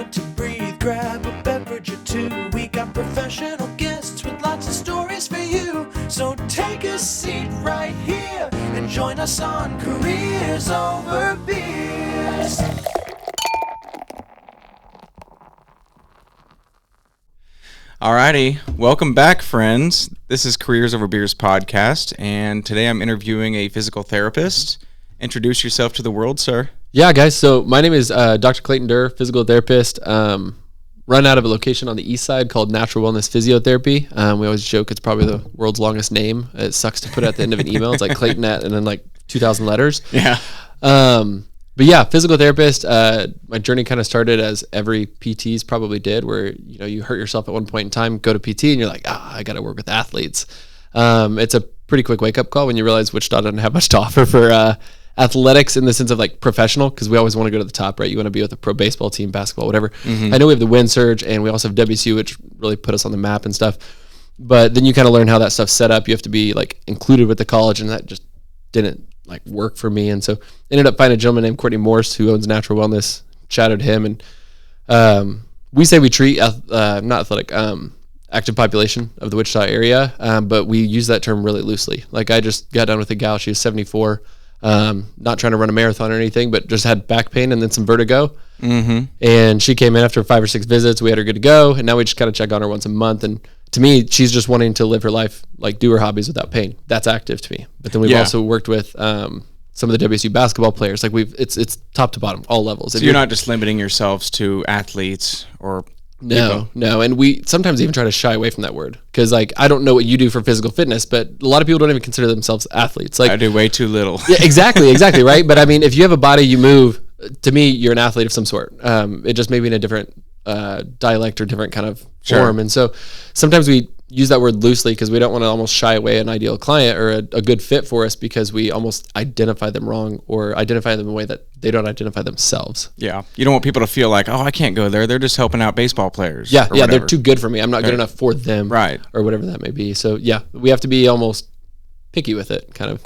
moment to breathe, grab a beverage or two. We got professional guests with lots of stories for you. So take a seat right here and join us on Careers Over Beers. Alrighty, welcome back, friends. This is Careers Over Beers podcast, and today I'm interviewing a physical therapist. Introduce yourself to the world, sir. Yeah, guys. So my name is Dr. Clayton Dir, physical therapist. Run out of a location on the east side called Natural Wellness Physiotherapy. We always joke it's probably the world's longest name. It sucks to put it at the end of an email. It's like Clayton at and then like 2,000 letters. Yeah. But yeah, physical therapist. My journey kind of started as every PTs probably did, where you hurt yourself at one point in time, go to PT, and you're like, I got to work with athletes. It's a pretty quick wake up call when you realize Wichita doesn't have much to offer for athletics in the sense of like professional, because we always want to go to the top, right? You want to be with a pro baseball team, basketball, whatever. I know we have the Wind Surge, and we also have WSU, which really put us on the map and stuff. But then you kind of learn how that stuff's set up. You have to be like included with the college, and that just didn't like work for me. And so ended up finding a gentleman named Courtney Morse who owns Natural Wellness. Chatted him, and we say we treat not athletic, active population of the Wichita area, but we use that term really loosely. Like I just got done with a gal, she was 74, not trying to run a marathon or anything, but just had back pain and then some vertigo. And she came in after 5 or 6 visits. We had her good to go, and now we just kind of check on her once a month. And to me, she's just wanting to live her life, like do her hobbies without pain. That's active to me. But then we've also worked with some of the WSU basketball players. Like it's top to bottom, all levels. So you're not just limiting yourselves to athletes or No. And we sometimes even try to shy away from that word, because like I don't know what you do for physical fitness, but a lot of people don't even consider themselves athletes. Like I do way too little. Yeah, exactly, right? But I mean, if you have a body, you move. To me, you're an athlete of some sort. It just may be in a different dialect or different kind of form. And so sometimes we use that word loosely because we don't want to almost shy away an ideal client or a good fit for us, because we almost identify them wrong or identify them in a way that they don't identify themselves. Yeah. You don't want people to feel like, I can't go there. They're just helping out baseball players. Yeah, they're too good for me. I'm not good enough for them. Right. Or whatever that may be. So yeah, we have to be almost picky with it, kind of.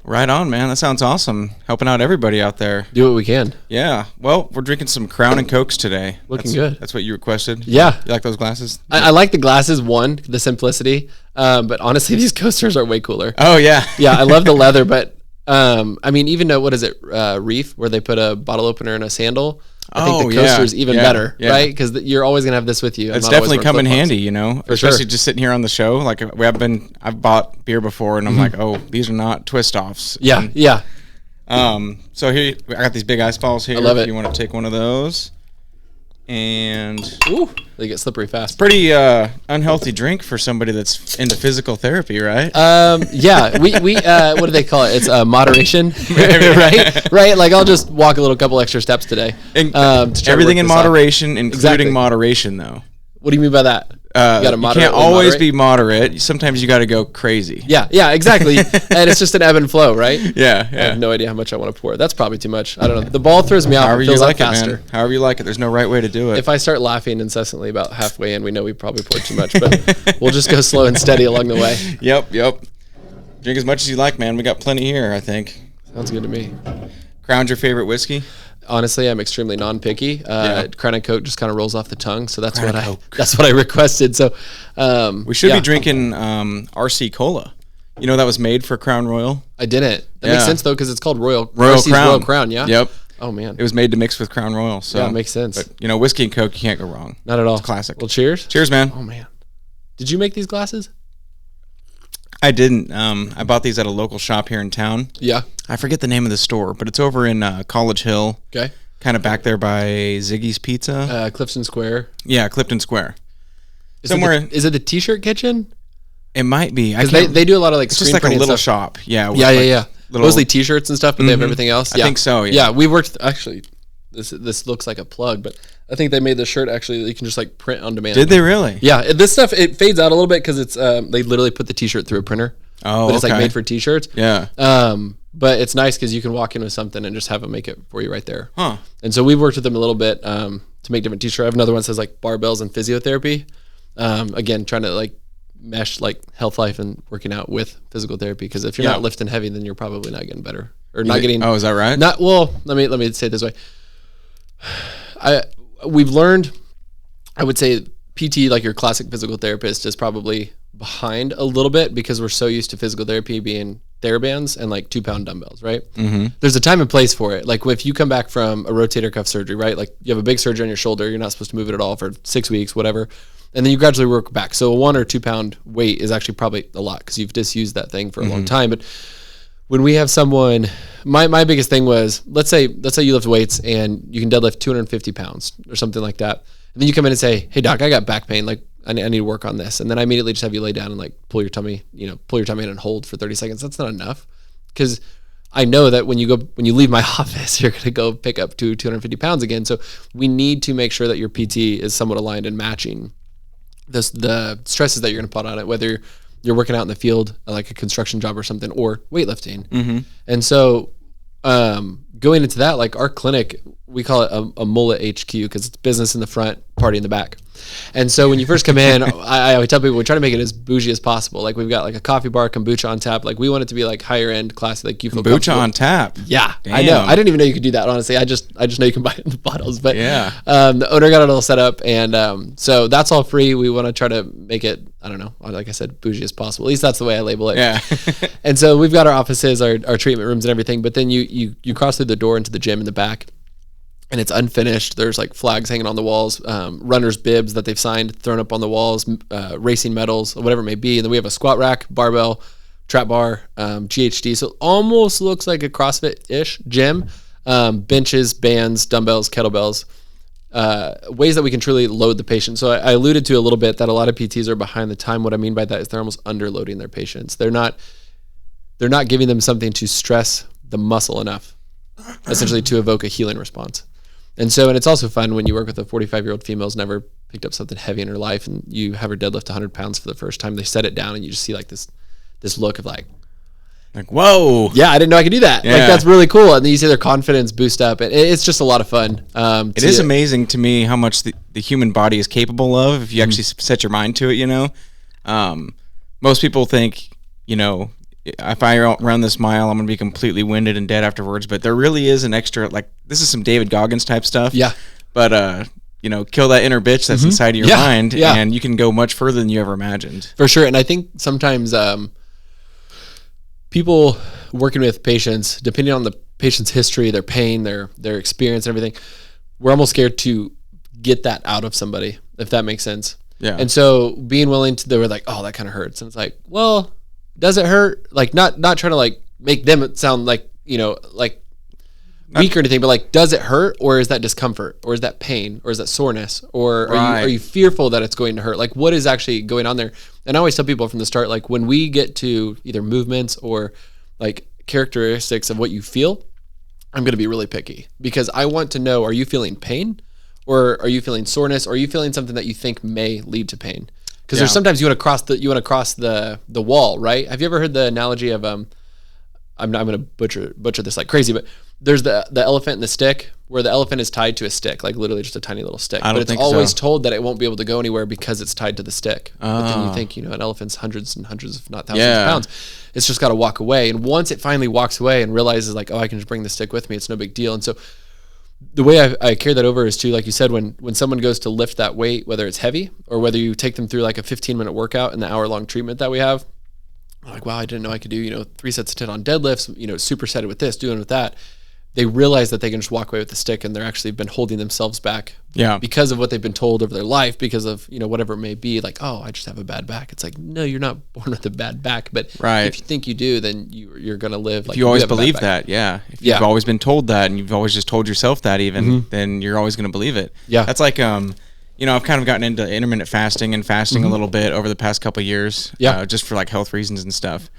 Right on, man. That sounds awesome. Helping out everybody out there. Do what we can. Yeah. Well, we're drinking some Crown and Cokes today. Looking good. That's what you requested? Yeah. You like those glasses? I like the glasses, the simplicity. But honestly, these coasters are way cooler. Oh, yeah. Yeah, I love the leather, but I mean, even though, what is it, Reef, where they put a bottle opener and a sandal? I think the coaster's even better, right? Because you're always going to have this with you. It's definitely come in handy, especially sure. just sitting here on the show. Like I've bought beer before, and I'm like, these are not twist offs. Yeah. So here I got these big ice balls here. I love it. If you want to take one of those, and they get slippery fast. Pretty unhealthy drink for somebody that's into physical therapy, right? Yeah. We what do they call it? It's moderation, right? Like I'll just walk a couple extra steps today. Everything in moderation, including moderation, though. What do you mean by that? You can't always be moderate. Sometimes you got to go crazy. Yeah, exactly. And it's just an ebb and flow, right? Yeah. I have no idea how much I want to pour. That's probably too much. I don't know. The ball throws me off. However It feels you like like it, faster. man. However you like it. There's no right way to do it. If I start laughing incessantly about halfway in, we know we probably poured too much, but we'll just go slow and steady along the way. Yep. Drink as much as you like, man. We got plenty here, I think. Sounds good to me. Crown's your favorite whiskey? Honestly, I'm extremely non-picky. Crown and Coke just kind of rolls off the tongue, so that's what I requested. So we should be drinking RC Cola. You know that was made for Crown Royal? I didn't. That makes sense though, because it's called Royal Crown. Royal Crown, yeah? Yep. Oh man. It was made to mix with Crown Royal. So yeah, it makes sense. But whiskey and Coke, you can't go wrong. Not at all. It's classic. Well, cheers. Cheers, man. Oh man. Did you make these glasses? I didn't. I bought these at a local shop here in town. Yeah. I forget the name of the store, but it's over in College Hill. Okay. Kind of back there by Ziggy's Pizza. Clifton Square. Yeah, Clifton Square. Is it the T-shirt kitchen? It might be. They do a lot of it's just like a little shop. Yeah. Yeah. Mostly T-shirts and stuff, but they have everything else. I think so. Yeah, we worked actually. This looks like a plug, but I think they made the shirt actually that you can just like print on demand. Did they really? Yeah. This stuff it fades out a little bit because it's they literally put the T-shirt through a printer. Oh, but it's like made for T-shirts. Yeah. But it's nice because you can walk in with something and just have them make it for you right there. Huh. And so we've worked with them a little bit to make different T-shirts. I have another one that says like barbells and physiotherapy. Again, trying to like mesh like health life and working out with physical therapy, because if you're not lifting heavy, then you're probably not getting better or not getting. Oh, is that right? Not well. Let me say it this way. we've learned, I would say PT, like your classic physical therapist, is probably behind a little bit because we're so used to physical therapy being TheraBands and like 2-pound dumbbells, right? There's a time and place for it. Like if you come back from a rotator cuff surgery, right? Like you have a big surgery on your shoulder, you're not supposed to move it at all for 6 weeks, whatever. And then you gradually work back. So a 1 or 2 pound weight is actually probably a lot because you've disused that thing for a long time. But when we have someone, my biggest thing was, let's say you lift weights and you can deadlift 250 pounds or something like that. And then you come in and say, hey doc, I got back pain. Like I need to work on this. And then I immediately just have you lay down and like pull your tummy in and hold for 30 seconds. That's not enough. Because I know that when you leave my office, you're going to go pick up 250 pounds again. So we need to make sure that your PT is somewhat aligned and matching the stresses that you're going to put on it, whether you're working out in the field, like a construction job or something, or weightlifting. And so going into that, like our clinic, we call it a mullet HQ because it's business in the front, party in the back. And so when you first come in, I always tell people we try to make it as bougie as possible. Like we've got like a coffee bar, kombucha on tap. Like we want it to be like higher end, classy. Like you feel kombucha on tap. Yeah, damn. I know. I didn't even know you could do that. Honestly, I just know you can buy it in the bottles. But yeah, the owner got it all set up, and so that's all free. We want to try to make it, I don't know, like I said, bougie as possible. At least that's the way I label it. Yeah. And so we've got our offices, our treatment rooms, and everything. But then you cross through the door into the gym in the back. And it's unfinished. There's like flags hanging on the walls, runners' bibs that they've signed, thrown up on the walls, racing medals, whatever it may be. And then we have a squat rack, barbell, trap bar, GHD. So it almost looks like a CrossFit-ish gym. Benches, bands, dumbbells, kettlebells, ways that we can truly load the patient. So I alluded to a little bit that a lot of PTs are behind the time. What I mean by that is they're almost underloading their patients. They're not giving them something to stress the muscle enough, essentially to evoke a healing response. And it's also fun when you work with a 45-year-old female who's never picked up something heavy in her life and you have her deadlift 100 pounds for the first time. They set it down and you just see like this look of like, whoa. Yeah, I didn't know I could do that. Yeah. Like that's really cool. And then you see their confidence boost up. And it's just a lot of fun. It is amazing to me how much the human body is capable of if you actually set your mind to it, Most people think, if I run this mile, I'm going to be completely winded and dead afterwards. But there really is an extra, like, this is some David Goggins type stuff. Yeah. But, kill that inner bitch that's inside of your mind, and you can go much further than you ever imagined. For sure. And I think sometimes people working with patients, depending on the patient's history, their pain, their experience and everything, we're almost scared to get that out of somebody, if that makes sense. Yeah. And so being willing to, they were like, oh, that kind of hurts. And it's like, well, does it hurt? Like not trying to like make them sound like, like weak or anything, but like, does it hurt, or is that discomfort, or is that pain, or is that soreness, or are you fearful that it's going to hurt? Like what is actually going on there? And I always tell people from the start, like when we get to either movements or like characteristics of what you feel, I'm going to be really picky because I want to know, are you feeling pain, or are you feeling soreness, or are you feeling something that you think may lead to pain? Because there's sometimes you want to cross the wall, right? Have you ever heard the analogy of I'm going to butcher this like crazy, but there's the elephant and the stick, where the elephant is tied to a stick, like literally just a tiny little stick. But it's always told that it won't be able to go anywhere because it's tied to the stick. But then you think, an elephant's hundreds and hundreds, if not thousands of pounds. It's just got to walk away. And once it finally walks away and realizes like, oh, I can just bring the stick with me, it's no big deal. And so the way I carry that over is to, like you said, when someone goes to lift that weight, whether it's heavy or whether you take them through like a 15-minute workout and the hour-long treatment that we have, like, wow, I didn't know I could do, 3 sets of 10 on deadlifts, supersetted with this, doing with that. They realize that they can just walk away with the stick, and they're actually been holding themselves back because of what they've been told over their life, because of, whatever it may be, like, oh, I just have a bad back. It's like, no, you're not born with a bad back, but if you think you do, then you're going to live like you always believe that. Yeah. If you've always been told that, and you've always just told yourself that even, then you're always going to believe it. Yeah. That's like, I've kind of gotten into intermittent fasting and fasting a little bit over the past couple of years, just for like health reasons and stuff.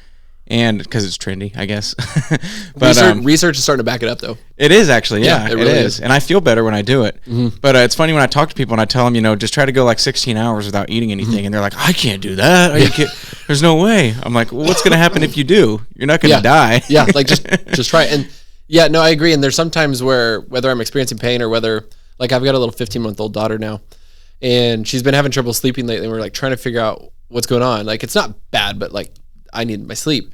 And because it's trendy, I guess. But research is starting to back it up, though. It is actually, yeah, it really is. And I feel better when I do it. But it's funny when I talk to people and I tell them, just try to go like 16 hours without eating anything, and they're like, I can't do that. There's no way. I'm like, well, what's going to happen if you do? You're not going to die. Like just try it. And no, I agree. And there's sometimes where whether I'm experiencing pain or whether, like, I've got a little 15-month-old daughter now, and she's been having trouble sleeping lately. And we're like trying to figure out what's going on. Like, it's not bad, but like, I need my sleep.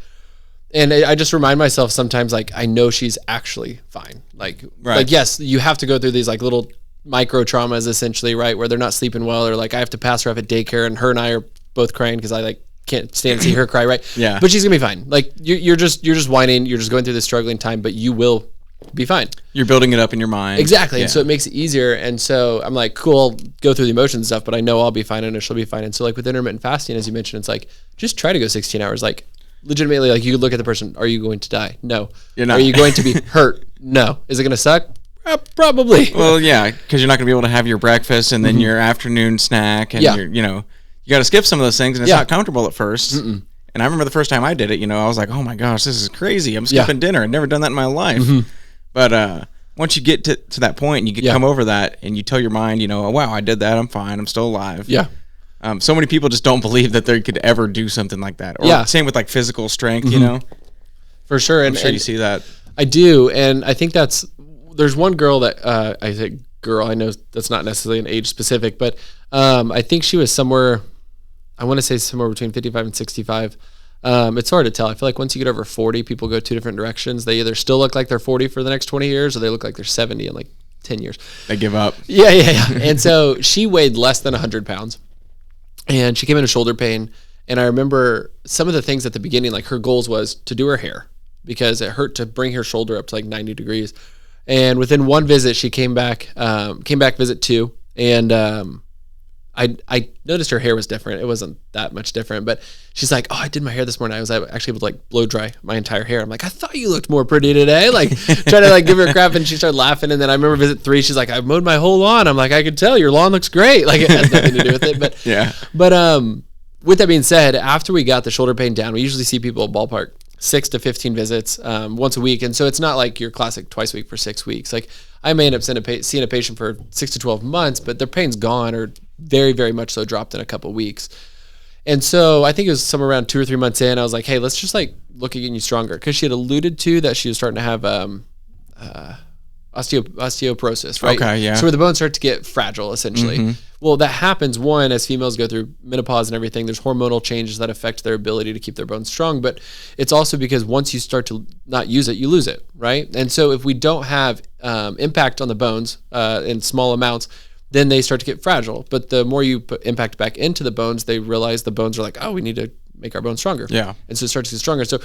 And I just remind myself sometimes, like, I know she's actually fine. Like, yes, you have to go through these like little micro traumas essentially, right? Where they're not sleeping well, or like I have to pass her off at daycare and her and I are both crying because I like can't stand to see her cry, right? Yeah. But she's gonna be fine. Like you're just whining, you're just going through this struggling time, but you will be fine. You're building it up in your mind. Exactly. Yeah. And so it makes it easier. And so I'm like, cool, I'll go through the emotions and stuff, but I know I'll be fine and she'll be fine. And so like with intermittent fasting, as you mentioned, it's like, just try to go 16 hours. Like legitimately, like you could look at the person, are you going to die? No. You're not. Are you going to be hurt? No. Is it going to suck? Probably. Well, yeah, because you're not going to be able to have your breakfast and then your afternoon snack, and you got to skip some of those things, and it's not comfortable at first. And I remember the first time I did it, I was like, oh my gosh, this is crazy. I'm skipping dinner. I've never done that in my life. But once you get to that point and you come over that and you tell your mind, oh, wow, I did that. I'm fine. I'm still alive. Yeah. So many people just don't believe that they could ever do something like that. Or same with like physical strength, For sure. I'm sure you see that. I do. And I think there's one girl that I think I know that's not necessarily an age specific, but I think she was somewhere, I want to say somewhere between 55 and 65. It's hard to tell. I feel like once you get over 40, people go two different directions. They either still look like they're 40 for the next 20 years, or they look like they're 70 in like 10 years. They give up. Yeah. And so she weighed less than 100 pounds, and she came into shoulder pain. And I remember some of the things at the beginning, like her goals was to do her hair because it hurt to bring her shoulder up to like 90 degrees. And within one visit, she came back visit 2, and I noticed her hair was different. It wasn't that much different, but she's like, oh, I did my hair this morning. I was actually able to like blow dry my entire hair. I'm like, I thought you looked more pretty today. Like trying to like give her crap, and she started laughing. And then I remember visit 3, she's like, I mowed my whole lawn. I'm like, I could tell your lawn looks great. Like it has nothing to do with it, but yeah. But with that being said, after we got the shoulder pain down, we usually see people at ballpark 6 to 15 visits once a week. And so it's not like your classic twice a week for 6 weeks. Like I may end up seeing a patient for 6 to 12 months, but their pain's gone or very, very much so dropped in a couple of weeks. And so I think it was somewhere around 2 or 3 months in, I was like, hey, let's just like look at getting you stronger. Cause she had alluded to that she was starting to have osteoporosis, right? Okay, yeah. So where the bones start to get fragile, essentially. Well, that happens, one, as females go through menopause and everything, there's hormonal changes that affect their ability to keep their bones strong, but it's also because once you start to not use it, you lose it, right? And so if we don't have impact on the bones in small amounts, then they start to get fragile. But the more you put impact back into the bones, they realize the bones are like, oh, we need to make our bones stronger. Yeah. And so it starts to get stronger. So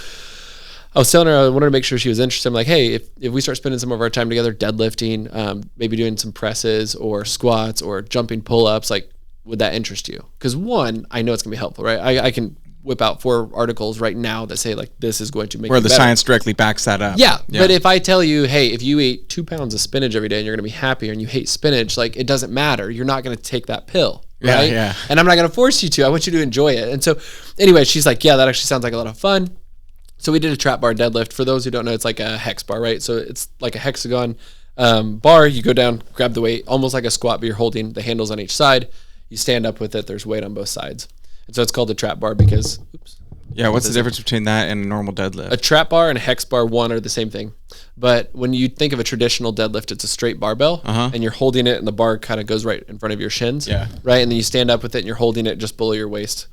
I was telling her I wanted to make sure she was interested. I'm like, hey, if we start spending some of our time together deadlifting, maybe doing some presses or squats or jumping pull-ups, like, would that interest you? Because one, I know it's going to be helpful, right? I can whip out 4 articles right now that say, like, this is going to make where you the better. science directly backs that up. Yeah, but if I tell you, hey, if you eat 2 pounds of spinach every day and you're going to be happier and you hate spinach, like, it doesn't matter. You're not going to take that pill, right? Yeah. And I'm not going to force you to. I want you to enjoy it. And so anyway, she's like, yeah, that actually sounds like a lot of fun. So we did a trap bar deadlift. For those who don't know, it's like a hex bar, right? So it's like a hexagon bar. You go down, grab the weight, almost like a squat, but you're holding the handles on each side. You stand up with it. There's weight on both sides. And so it's called a trap bar because, yeah, what's the difference between that and a normal deadlift? A trap bar and a hex bar, one, are the same thing. But when you think of a traditional deadlift, it's a straight barbell, and you're holding it, and the bar kind of goes right in front of your shins, right? And then you stand up with it, and you're holding it just below your waist.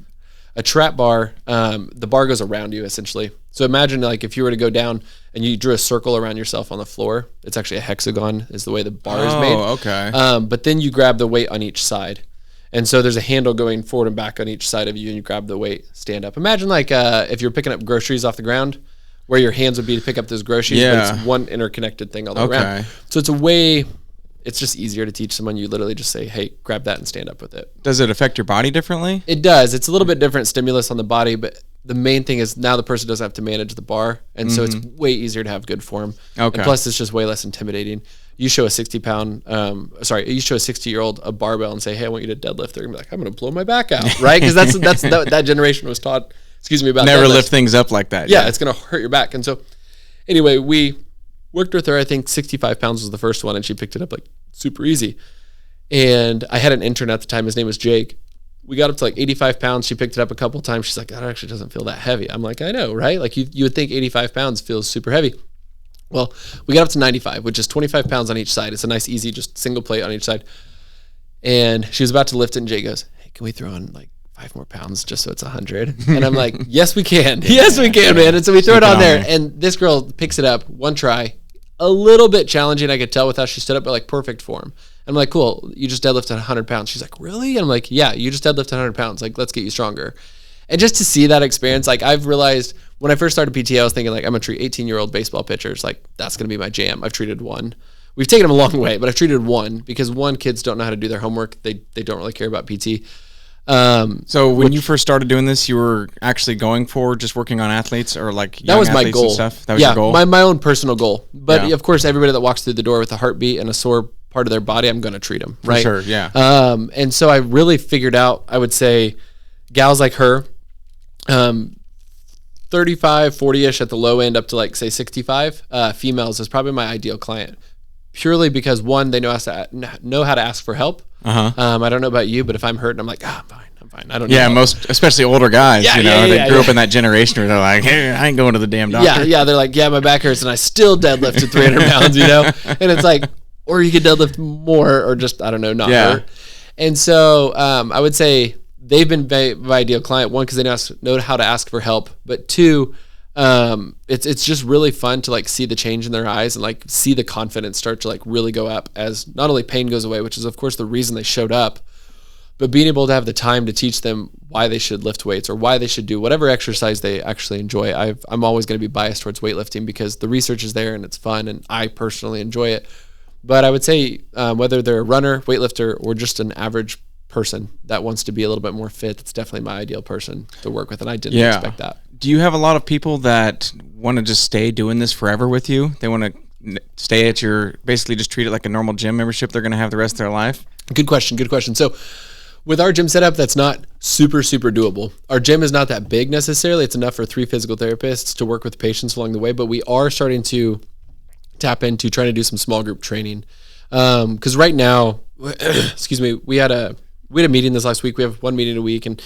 A trap bar, the bar goes around you, essentially. So imagine, like, if you were to go down and you drew a circle around yourself on the floor, it's actually a hexagon is the way the bar is made. Oh, okay. But then you grab the weight on each side. And so there's a handle going forward and back on each side of you, and you grab the weight, stand up. Imagine like if you're picking up groceries off the ground, where your hands would be to pick up those groceries, but it's one interconnected thing all the way around. So it's just easier to teach someone. You literally just say, hey, grab that and stand up with it. Does it affect your body differently? It does. It's a little bit different stimulus on the body, but the main thing is now the person doesn't have to manage the bar, and so it's way easier to have good form. Okay. And plus, it's just way less intimidating. You show a 60-year-old a barbell and say, hey, I want you to deadlift. They're gonna be like, I'm gonna blow my back out, right? Because that generation was taught, about never deadlifts. Lift things up like that. Yeah, it's gonna hurt your back. And so, anyway, we worked with her. I think 65 pounds was the first one, and she picked it up like super easy. And I had an intern at the time. His name was Jake. We got up to like 85 pounds. She picked it up a couple of times. She's like, that actually doesn't feel that heavy. I'm like, I know, right? Like you would think 85 pounds feels super heavy. Well, we got up to 95, which is 25 pounds on each side. It's a nice, easy, just single plate on each side. And she was about to lift it, and Jay goes, hey, can we throw on like 5 more pounds just so it's 100? And I'm like, yes, we can. Yes, we can, man. And so we throw it on there, and this girl picks it up, one try, a little bit challenging. I could tell with how she stood up, but like perfect form. I'm like, cool, you just deadlifted 100 pounds. She's like, really? And I'm like, yeah, you just deadlifted 100 pounds. Like, let's get you stronger. And just to see that experience, like I've realized when I first started PT, I was thinking like, I'm gonna treat 18-year-old baseball pitchers. Like that's gonna be my jam. I've treated one. We've taken them a long way, but I've treated one because kids don't know how to do their homework. They don't really care about PT. So when you first started doing this, you were actually going for just working on athletes or like young that was my goal. And stuff? That was your goal? my own personal goal. But of course, everybody that walks through the door with a heartbeat and a sore part of their body, I'm going to treat them. Right? For sure, yeah. And so I really figured out, I would say, gals like her, 35, 40-ish at the low end up to like say 65, females is probably my ideal client. Purely because one, they know how to ask for help. I don't know about you, but if I'm hurt and I'm like, I'm fine. I don't know. Yeah, especially older guys, they grew up in that generation where they're like, hey, I ain't going to the damn doctor. Yeah, they're like, yeah, my back hurts and I still deadlifted 300 pounds, And it's like, or you could deadlift more or just, I don't know, not hurt. And so I would say they've been my ideal client, one, because they know how to ask for help, but two, it's just really fun to like see the change in their eyes and like see the confidence start to like really go up as not only pain goes away, which is of course the reason they showed up, but being able to have the time to teach them why they should lift weights or why they should do whatever exercise they actually enjoy. I'm always going to be biased towards weightlifting because the research is there and it's fun and I personally enjoy it. But I would say whether they're a runner, weightlifter, or just an average person that wants to be a little bit more fit, that's definitely my ideal person to work with, and I didn't expect that. Do you have a lot of people that want to just stay doing this forever with you? They want to stay at basically just treat it like a normal gym membership they're going to have the rest of their life? Good question. So with our gym setup, that's not super doable. Our gym is not that big necessarily. It's enough for 3 physical therapists to work with patients along the way, but we are starting to tap into trying to do some small group training. Because right now, excuse me, we had a meeting this last week. We have one meeting a week, and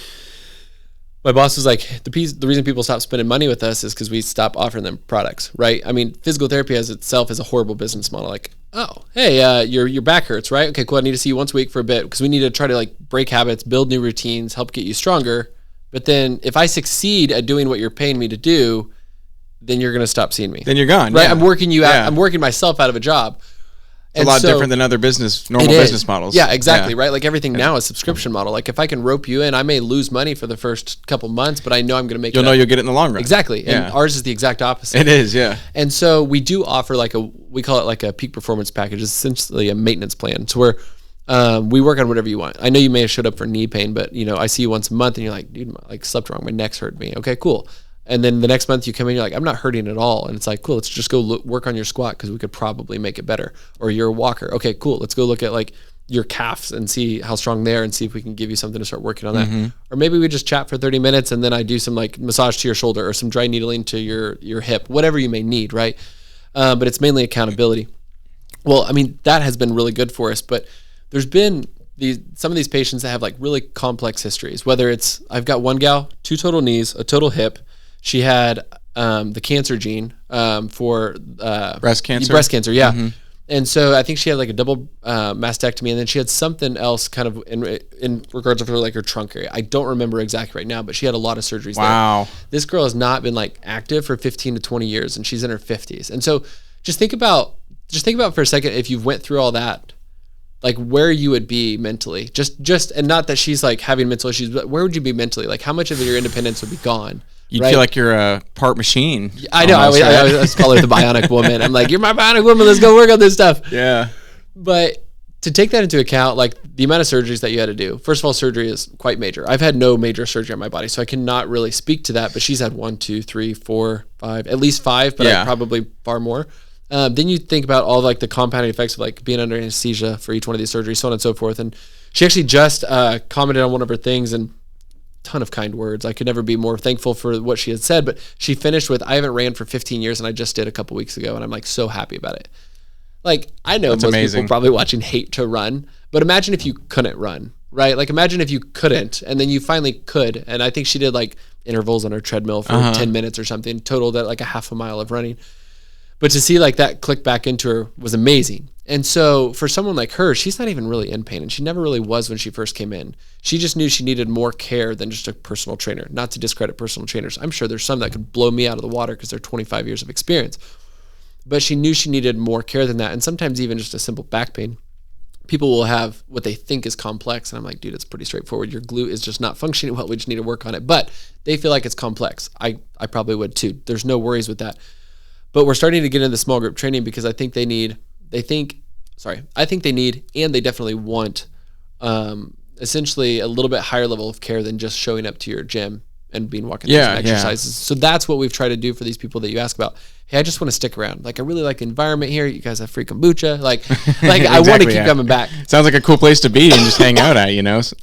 my boss was like, the reason people stop spending money with us is because we stop offering them products, right? I mean, physical therapy as itself is a horrible business model. Like, oh, hey, your back hurts, right? Okay, cool. I need to see you once a week for a bit because we need to try to like break habits, build new routines, help get you stronger. But then if I succeed at doing what you're paying me to do, then you're going to stop seeing me. Then you're gone, right? Yeah. I'm working you out. I'm working myself out of a job. It's a lot different than other normal business models. Yeah, exactly, right? Like everything now is subscription model. Like if I can rope you in, I may lose money for the first couple months, but I know I'm going to make it. You'll know you'll get it in the long run. Exactly. And ours is the exact opposite. It is, yeah. And so we do offer we call it like a peak performance package. It's essentially a maintenance plan. So where we work on whatever you want. I know you may have showed up for knee pain, but I see you once a month and you're like, dude, I slept wrong. My neck's hurt me. Okay, cool. And then the next month you come in, you're like, I'm not hurting at all. And it's like, cool, let's just go work on your squat because we could probably make it better. Or you're a walker. Okay, cool. Let's go look at like your calves and see how strong they are and see if we can give you something to start working on that. Or maybe we just chat for 30 minutes and then I do some like massage to your shoulder or some dry needling to your hip, whatever you may need, right? But it's mainly accountability. Well, I mean, that has been really good for us, but there's been some of these patients that have like really complex histories, whether it's, I've got one gal, 2 total knees, a total hip. She had the cancer gene for breast cancer. Breast cancer, yeah. And so I think she had like a double mastectomy, and then she had something else kind of in regards of her like her trunk area. I don't remember exactly right now, but she had a lot of surgeries. Wow. There. This girl has not been like active for 15 to 20 years, and she's in her 50s. And so just think about for a second if you've went through all that, like where you would be mentally. Just and not that she's like having mental issues, but where would you be mentally? Like how much of your independence would be gone? You feel like you're a part machine. I know. I always call her the bionic woman. I'm like, you're my bionic woman. Let's go work on this stuff. Yeah. But to take that into account, like the amount of surgeries that you had to do. First of all, surgery is quite major. I've had no major surgery on my body, so I cannot really speak to that. But she's had 1, 2, 3, 4, 5, at least 5, but probably far more. Then you think about all like the compounding effects of like being under anesthesia for each one of these surgeries, so on and so forth. And she actually just commented on one of her things and ton of kind words. I could never be more thankful for what she had said, but she finished with, I haven't ran for 15 years and I just did a couple weeks ago. And I'm like so happy about it. Like I know That's most amazing. people probably watching hate to run, but imagine if you couldn't run, right? Like imagine if you couldn't and then you finally could. And I think she did like intervals on her treadmill for 10 minutes or something, totaled at like a half a mile of running. But to see like that click back into her was amazing. And so for someone like her, she's not even really in pain, and she never really was when she first came in. She just knew she needed more care than just a personal trainer. Not to discredit personal trainers. I'm sure there's some that could blow me out of the water because they're 25 years of experience. but she knew she needed more care than that. And sometimes even just a simple back pain. People will have what they think is complex. And I'm like, dude, it's pretty straightforward. Your glute is just not functioning well. We just need to work on it. But they feel like it's complex. I probably would too. There's no worries with that. But we're starting to get into small group training because I think they need, and they definitely want essentially a little bit higher level of care than just showing up to your gym and being walking through some exercises. So that's what we've tried to do for these people that you ask about. Hey, I just want to stick around. Like, I really like the environment here. You guys have free kombucha. Like exactly, I want to keep coming back. Sounds like a cool place to be and just hang out at,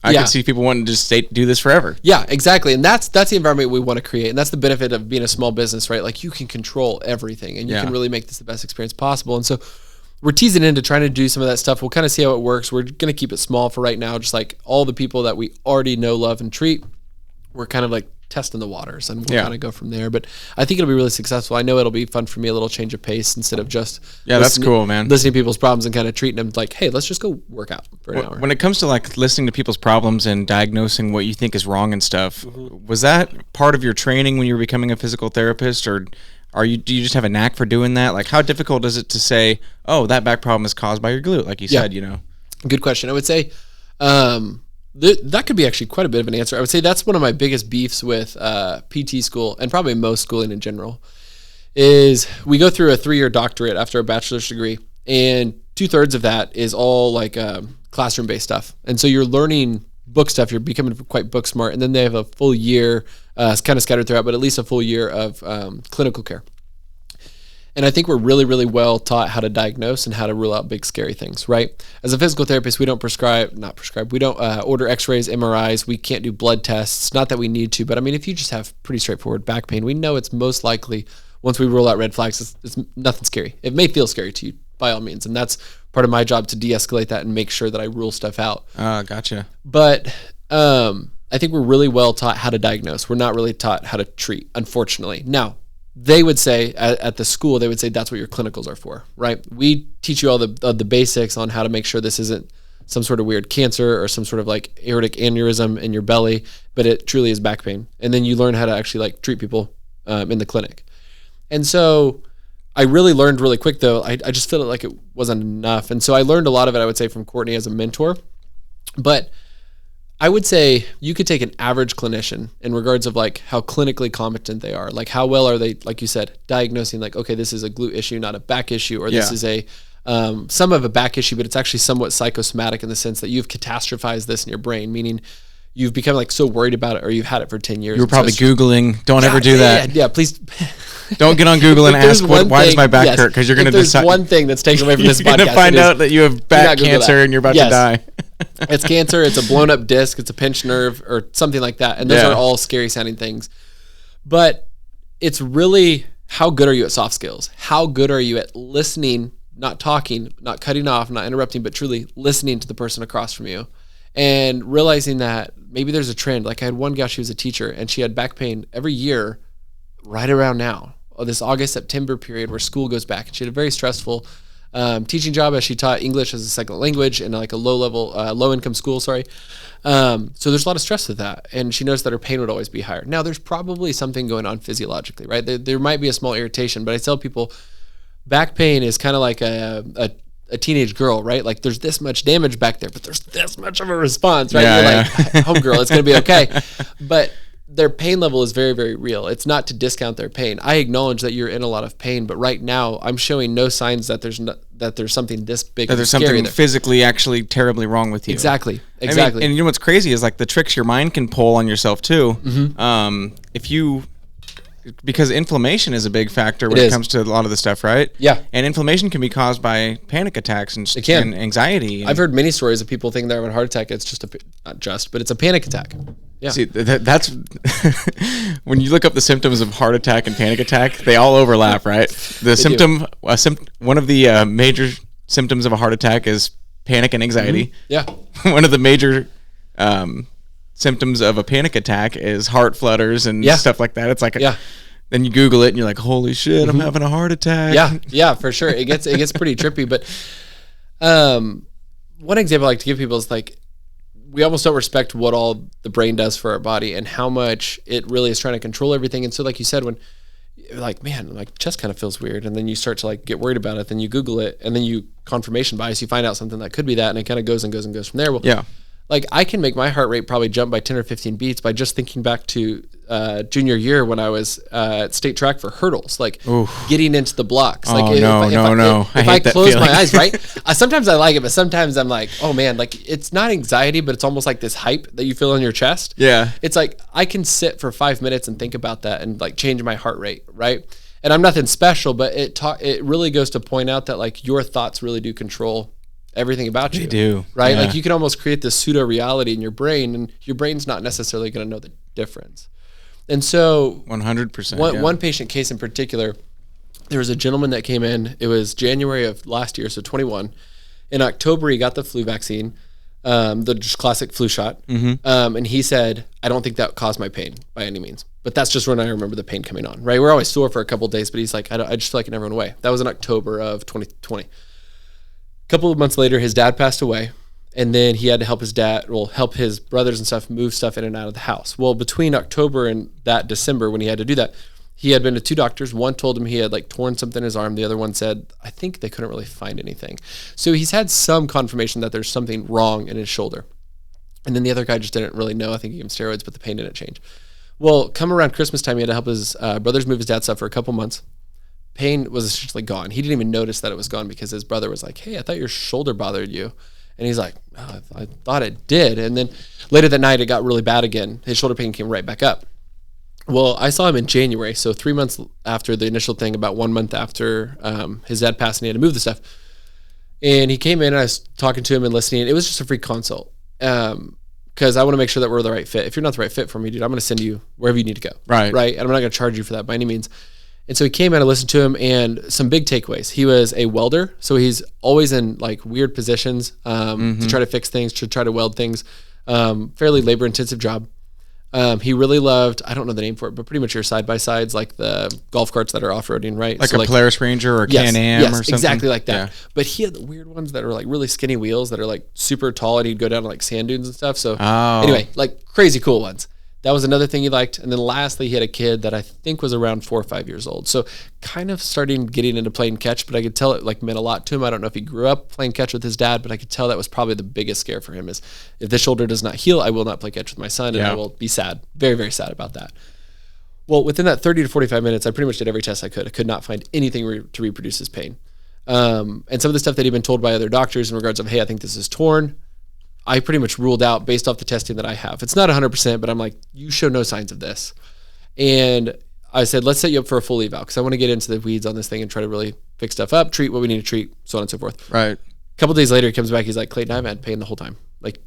I could see people wanting to just do this forever. Yeah, exactly. And that's the environment we want to create. And that's the benefit of being a small business, right? Like, you can control everything and you can really make this the best experience possible. And so we're teasing into trying to do some of that stuff. We'll kind of see how it works. We're going to keep it small for right now. Just like all the people that we already know, love, and treat, we're kind of like testing the waters, and we'll kind of go from there. But I think it'll be really successful. I know it'll be fun for me, a little change of pace instead of just that's cool, man. Listening to people's problems and kind of treating them like, hey, let's just go work out for an hour. When it comes to like listening to people's problems and diagnosing what you think is wrong and stuff, was that part of your training when you were becoming a physical therapist, or do you just have a knack for doing that? Like, how difficult is it to say, oh, that back problem is caused by your glute, like you said, Good question. I would say that could be actually quite a bit of an answer. I would say that's one of my biggest beefs with PT school, and probably most schooling in general, is we go through a 3-year doctorate after a bachelor's degree, and 2/3 of that is all like classroom-based stuff. And so you're learning book stuff, you're becoming quite book smart, and then they have a full year, it's kind of scattered throughout, but at least a full year of clinical care. And I think we're really, really well taught how to diagnose and how to rule out big, scary things, right? As a physical therapist, we don't we don't order x-rays, MRIs. We can't do blood tests. Not that we need to, but I mean, if you just have pretty straightforward back pain, we know it's most likely, once we rule out red flags, it's nothing scary. It may feel scary to you, by all means. And that's part of my job, to de-escalate that and make sure that I rule stuff out. Gotcha. But I think we're really well taught how to diagnose. We're not really taught how to treat, unfortunately. Now, they would say at the school, they would say that's what your clinicals are for, right? We teach you all the basics on how to make sure this isn't some sort of weird cancer or some sort of like aortic aneurysm in your belly, but it truly is back pain. And then you learn how to actually like treat people in the clinic. And so I really learned really quick though. I just felt like it wasn't enough. And so I learned a lot of it, I would say, from Courtney as a mentor. But I would say you could take an average clinician in regards of like how clinically competent they are. Like, how well are they, like you said, diagnosing like, okay, this is a glute issue, not a back issue, or this is a some of a back issue, but it's actually somewhat psychosomatic in the sense that you've catastrophized this in your brain, meaning you've become like so worried about it, or you've had it for 10 years. You were probably Googling. Don't ever do that. Yeah, please. Don't get on Google and ask why does my back hurt? Because you're going to decide. There's one thing that's taken away from this podcast. You're going to find out that you have back cancer and you're about to die. It's cancer. It's a blown up disc. It's a pinched nerve or something like that. And those are all scary sounding things. But it's really, how good are you at soft skills? How good are you at listening, not talking, not cutting off, not interrupting, but truly listening to the person across from you, and realizing that maybe there's a trend. Like, I had one gal, she was a teacher, and she had back pain every year right around now, this August, September period where school goes back. And she had a very stressful teaching job as she taught English as a second language in like a low income school, So there's a lot of stress with that. And she noticed that her pain would always be higher. Now, there's probably something going on physiologically, right? There might be a small irritation, but I tell people back pain is kind of like a teenage girl, right? Like, there's this much damage back there, but there's this much of a response, right? You're like, homegirl, it's going to be okay. But their pain level is very, very real. It's not to discount their pain. I acknowledge that you're in a lot of pain, but right now I'm showing no signs that there's something this big. That there's something physically actually terribly wrong with you. Exactly. I mean, and you know what's crazy is like the tricks your mind can pull on yourself too. Mm-hmm. Because inflammation is a big factor when it comes to a lot of the stuff, right? Yeah. And inflammation can be caused by panic attacks and anxiety. I've heard many stories of people thinking they're having a heart attack. It's but it's a panic attack. Yeah. See, that's when you look up the symptoms of heart attack and panic attack, they all overlap, right? One of the major symptoms of a heart attack is panic and anxiety. Mm-hmm. Yeah. One of the major symptoms of a panic attack is heart flutters and stuff like that. It's like then you Google it and you're like, holy shit, I'm having a heart attack. Yeah, for sure. It gets pretty trippy. But one example I like to give people is like, we almost don't respect what all the brain does for our body and how much it really is trying to control everything. And so, like you said, when you're like, man, my chest kind of feels weird. And then you start to like get worried about it. Then you Google it, and then you confirmation bias, you find out something that could be that. And it kind of goes and goes and goes from there. Well, yeah. Like I can make my heart rate probably jump by 10 or 15 beats by just thinking back to junior year when I was at state track for hurdles, like getting into the blocks. Like if I close my eyes, right? Sometimes I like it, but sometimes I'm like, oh man, like it's not anxiety, but it's almost like this hype that you feel in your chest. Yeah. It's like I can sit for 5 minutes and think about that and like change my heart rate, right? And I'm nothing special, but it really goes to point out that like your thoughts really do control everything about you. They do. Right? Yeah. Like you can almost create this pseudo reality in your brain, and your brain's not necessarily going to know the difference. And so 100%. One patient case in particular, there was a gentleman that came in, it was January of last year, so 21. In October, he got the flu vaccine, the just classic flu shot. And he said, I don't think that caused my pain by any means, but that's just when I remember the pain coming on, right? We're always sore for a couple of days, but he's like, I just feel like it never went away. That was in October of 2020. A couple of months later, his dad passed away, and then he had to help his brothers and stuff move stuff in and out of the house. Well, between October and that December when he had to do that, he had been to 2 doctors. One told him he had like torn something in his arm. The other one said, I think they couldn't really find anything. So he's had some confirmation that there's something wrong in his shoulder. And then the other guy just didn't really know. I think he gave him steroids, but the pain didn't change. Well, come around Christmas time, he had to help his brothers move his dad's stuff for a couple months. Pain was essentially gone. He didn't even notice that it was gone because his brother was like, hey, I thought your shoulder bothered you. And he's like, oh, I thought it did. And then later that night, it got really bad again. His shoulder pain came right back up. Well, I saw him in January. So 3 months after the initial thing, about 1 month after his dad passed and he had to move the stuff. And he came in and I was talking to him and listening. It was just a free consult. Because I want to make sure that we're the right fit. If you're not the right fit for me, dude, I'm going to send you wherever you need to go. Right. And I'm not going to charge you for that by any means. And so he came in, I listened to him, and some big takeaways. He was a welder, so he's always in like weird positions to try to fix things, to try to weld things. Fairly labor-intensive job. He really loved, I don't know the name for it, but pretty much your side-by-sides, like the golf carts that are off-roading, right? Like so a Polaris Ranger or Can-Am or something? Exactly like that. Yeah. But he had the weird ones that are like really skinny wheels that are like super tall, and he'd go down to like sand dunes and stuff. So anyway, like crazy cool ones. That was another thing he liked. And then lastly, he had a kid that I think was around 4 or 5 years old. So kind of starting getting into playing catch, but I could tell it like meant a lot to him. I don't know if he grew up playing catch with his dad, but I could tell that was probably the biggest scare for him is if this shoulder does not heal, I will not play catch with my son, and I will be sad, very, very sad about that. Well, within that 30 to 45 minutes, I pretty much did every test I could. I could not find anything to reproduce his pain. And some of the stuff that he'd been told by other doctors in regards of, hey, I think this is torn, I pretty much ruled out based off the testing that I have. It's not 100%, but I'm like, you show no signs of this. And I said, let's set you up for a full eval because I want to get into the weeds on this thing and try to really fix stuff up, treat what we need to treat, so on and so forth. Right. A couple days later, he comes back. He's like, Clayton, I've had pain the whole time. Like,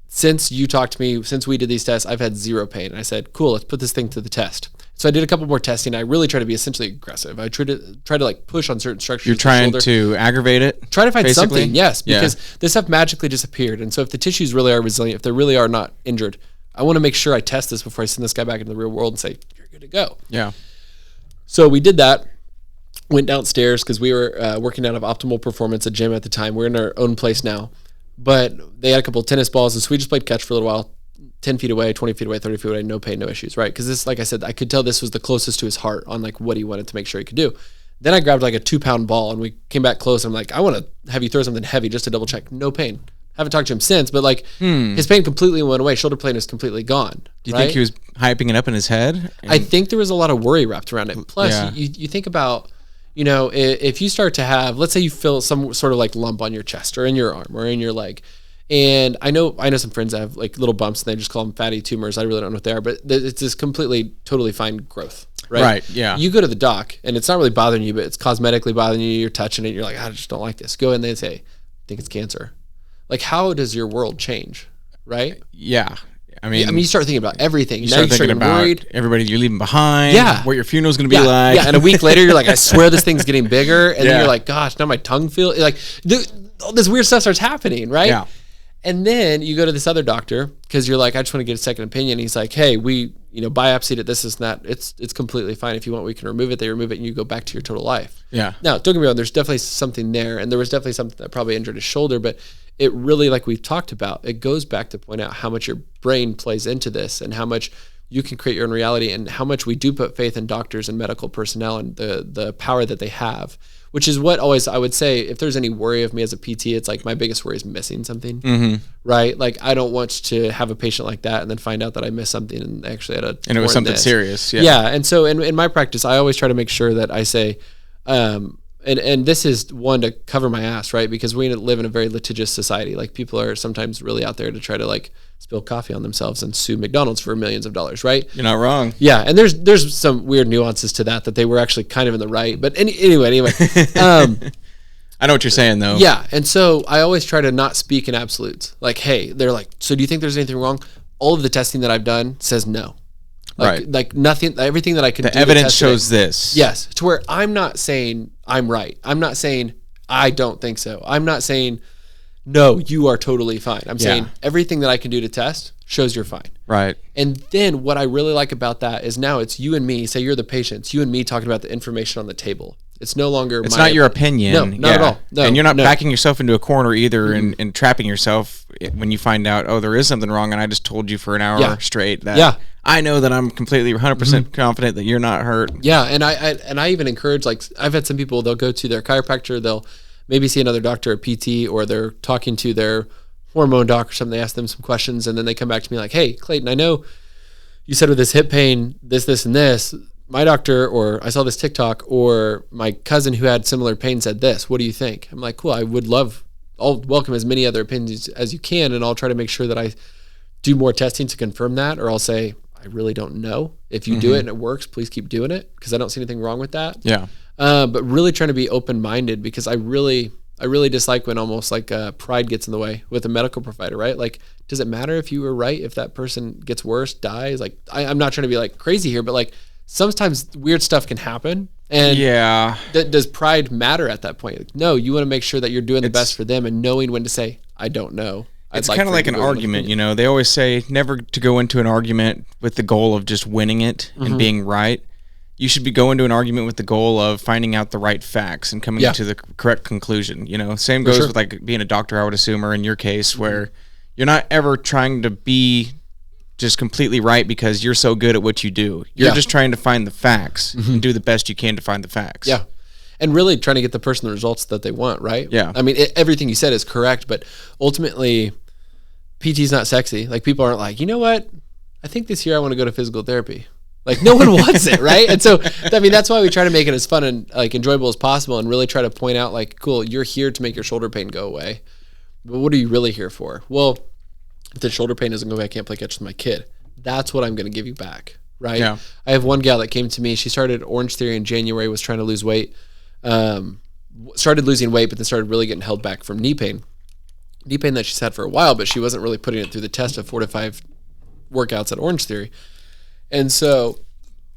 since you talked to me, since we did these tests, I've had zero pain. And I said, cool, let's put this thing to the test. So I did a couple more testing. I really tried to be essentially aggressive. I tried to like push on certain structures. You're trying to aggravate it? Try to find something, yes, because this stuff magically disappeared. And so if the tissues really are resilient, if they really are not injured, I want to make sure I test this before I send this guy back into the real world and say, you're good to go. Yeah. So we did that, went downstairs because we were working out of Optimal Performance, a gym at the time. We're in our own place now. But they had a couple of tennis balls, and so we just played catch for a little while. 10 feet away, 20 feet away, 30 feet away, no pain, no issues, right? Because this, like I said, I could tell this was the closest to his heart on like what he wanted to make sure he could do. Then I grabbed like a 2-pound ball and we came back close. And I'm like, I want to have you throw something heavy just to double check. No pain. Haven't talked to him since, but like his pain completely went away. Shoulder pain is completely gone. Do you think he was hyping it up in his head? I think there was a lot of worry wrapped around it. Plus, you think about, you know, if you start to have, let's say you feel some sort of like lump on your chest or in your arm or in your leg. And I know some friends that have like little bumps and they just call them fatty tumors. I really don't know what they are, but it's this completely, totally fine growth, right? Right, yeah. You go to the doc and it's not really bothering you, but it's cosmetically bothering you. You're touching it. You're like, I just don't like this. Go in there and say, I think it's cancer. Like, how does your world change, right? Yeah. I mean, you start thinking about everything. You start thinking about everybody you're leaving behind, what your funeral's going to be like. Yeah, and a week later, you're like, I swear this thing's getting bigger. And then you're like, gosh, now my tongue feels like, all this weird stuff starts happening, right? Yeah. And then you go to this other doctor because you're like, I just want to get a second opinion. He's like, hey, we, biopsied it. This is not, it's completely fine. If you want, we can remove it. They remove it and you go back to your total life. Yeah. Now, don't get me wrong. There's definitely something there. And there was definitely something that probably injured his shoulder, but it really, like we've talked about, it goes back to point out how much your brain plays into this and how much you can create your own reality, and how much we do put faith in doctors and medical personnel and the power that they have, which is what always I would say, if there's any worry of me as a PT, it's like my biggest worry is missing something, right? Like I don't want to have a patient like that and then find out that I missed something and actually had and it was something serious. Yeah. And so in my practice, I always try to make sure that I say, and this is one to cover my ass, right? Because we live in a very litigious society. Like people are sometimes really out there to try to like spill coffee on themselves and sue McDonald's for millions of dollars, right? You're not wrong. Yeah, and there's some weird nuances to that they were actually kind of in the right. But anyway. I know what you're saying though. Yeah, and so I always try to not speak in absolutes. Like, hey, they're like, so do you think there's anything wrong? All of the testing that I've done says no. Like nothing, everything that I could do. The evidence shows this. Yes, to where I'm not saying I'm right. I'm not saying I don't think so. I'm not saying no, you are totally fine. I'm saying everything that I can do to test shows you're fine. Right. And then what I really like about that is now it's you and me. Say you're the patient. It's you and me talking about the information on the table. It's no longer it's not your opinion. No, not at all. No, and you're not backing yourself into a corner either and trapping yourself when you find out, oh, there is something wrong and I just told you for an hour straight that I know that I'm completely 100% confident that you're not hurt. Yeah, and I even encourage, like I've had some people, they'll go to their chiropractor, they'll maybe see another doctor, a PT, or they're talking to their hormone doc or something. They ask them some questions and then they come back to me like, hey, Clayton, I know you said with this hip pain, this, and this. My doctor, or I saw this TikTok, or my cousin who had similar pain said this. What do you think? I'm like, cool. I'll welcome as many other opinions as you can, and I'll try to make sure that I do more testing to confirm that, or I'll say, I really don't know. If you do it and it works, please keep doing it because I don't see anything wrong with that. Yeah. But really trying to be open-minded because I really dislike when almost like pride gets in the way with a medical provider, right? Like, does it matter if you were right? If that person gets worse, dies? Like, I'm not trying to be like crazy here, but like, sometimes weird stuff can happen. And does pride matter at that point? Like, no, you want to make sure that you're doing the best for them and knowing when to say, I don't know. It's kind of like an argument, you know. They always say never to go into an argument with the goal of just winning it and being right. You should be going to an argument with the goal of finding out the right facts and coming to the correct conclusion. You know, same goes with like being a doctor, I would assume, or in your case, where you're not ever trying to be just completely right because you're so good at what you do. You're just trying to find the facts and do the best you can to find the facts. Yeah. And really trying to get the person the results that they want, right? Yeah. I mean, everything you said is correct, but ultimately, PT's not sexy. Like, people aren't like, you know what? I think this year I want to go to physical therapy. Like, no one wants it, right? And so, I mean, that's why we try to make it as fun and like enjoyable as possible and really try to point out like, cool, you're here to make your shoulder pain go away. But what are you really here for? Well, if the shoulder pain doesn't go away, I can't play catch with my kid. That's what I'm going to give you back, right? Yeah. I have one gal that came to me. She started Orange Theory in January, was trying to lose weight. Started losing weight, but then started really getting held back from knee pain. Knee pain that she's had for a while, but she wasn't really putting it through the test of 4 to 5 workouts at Orange Theory. And so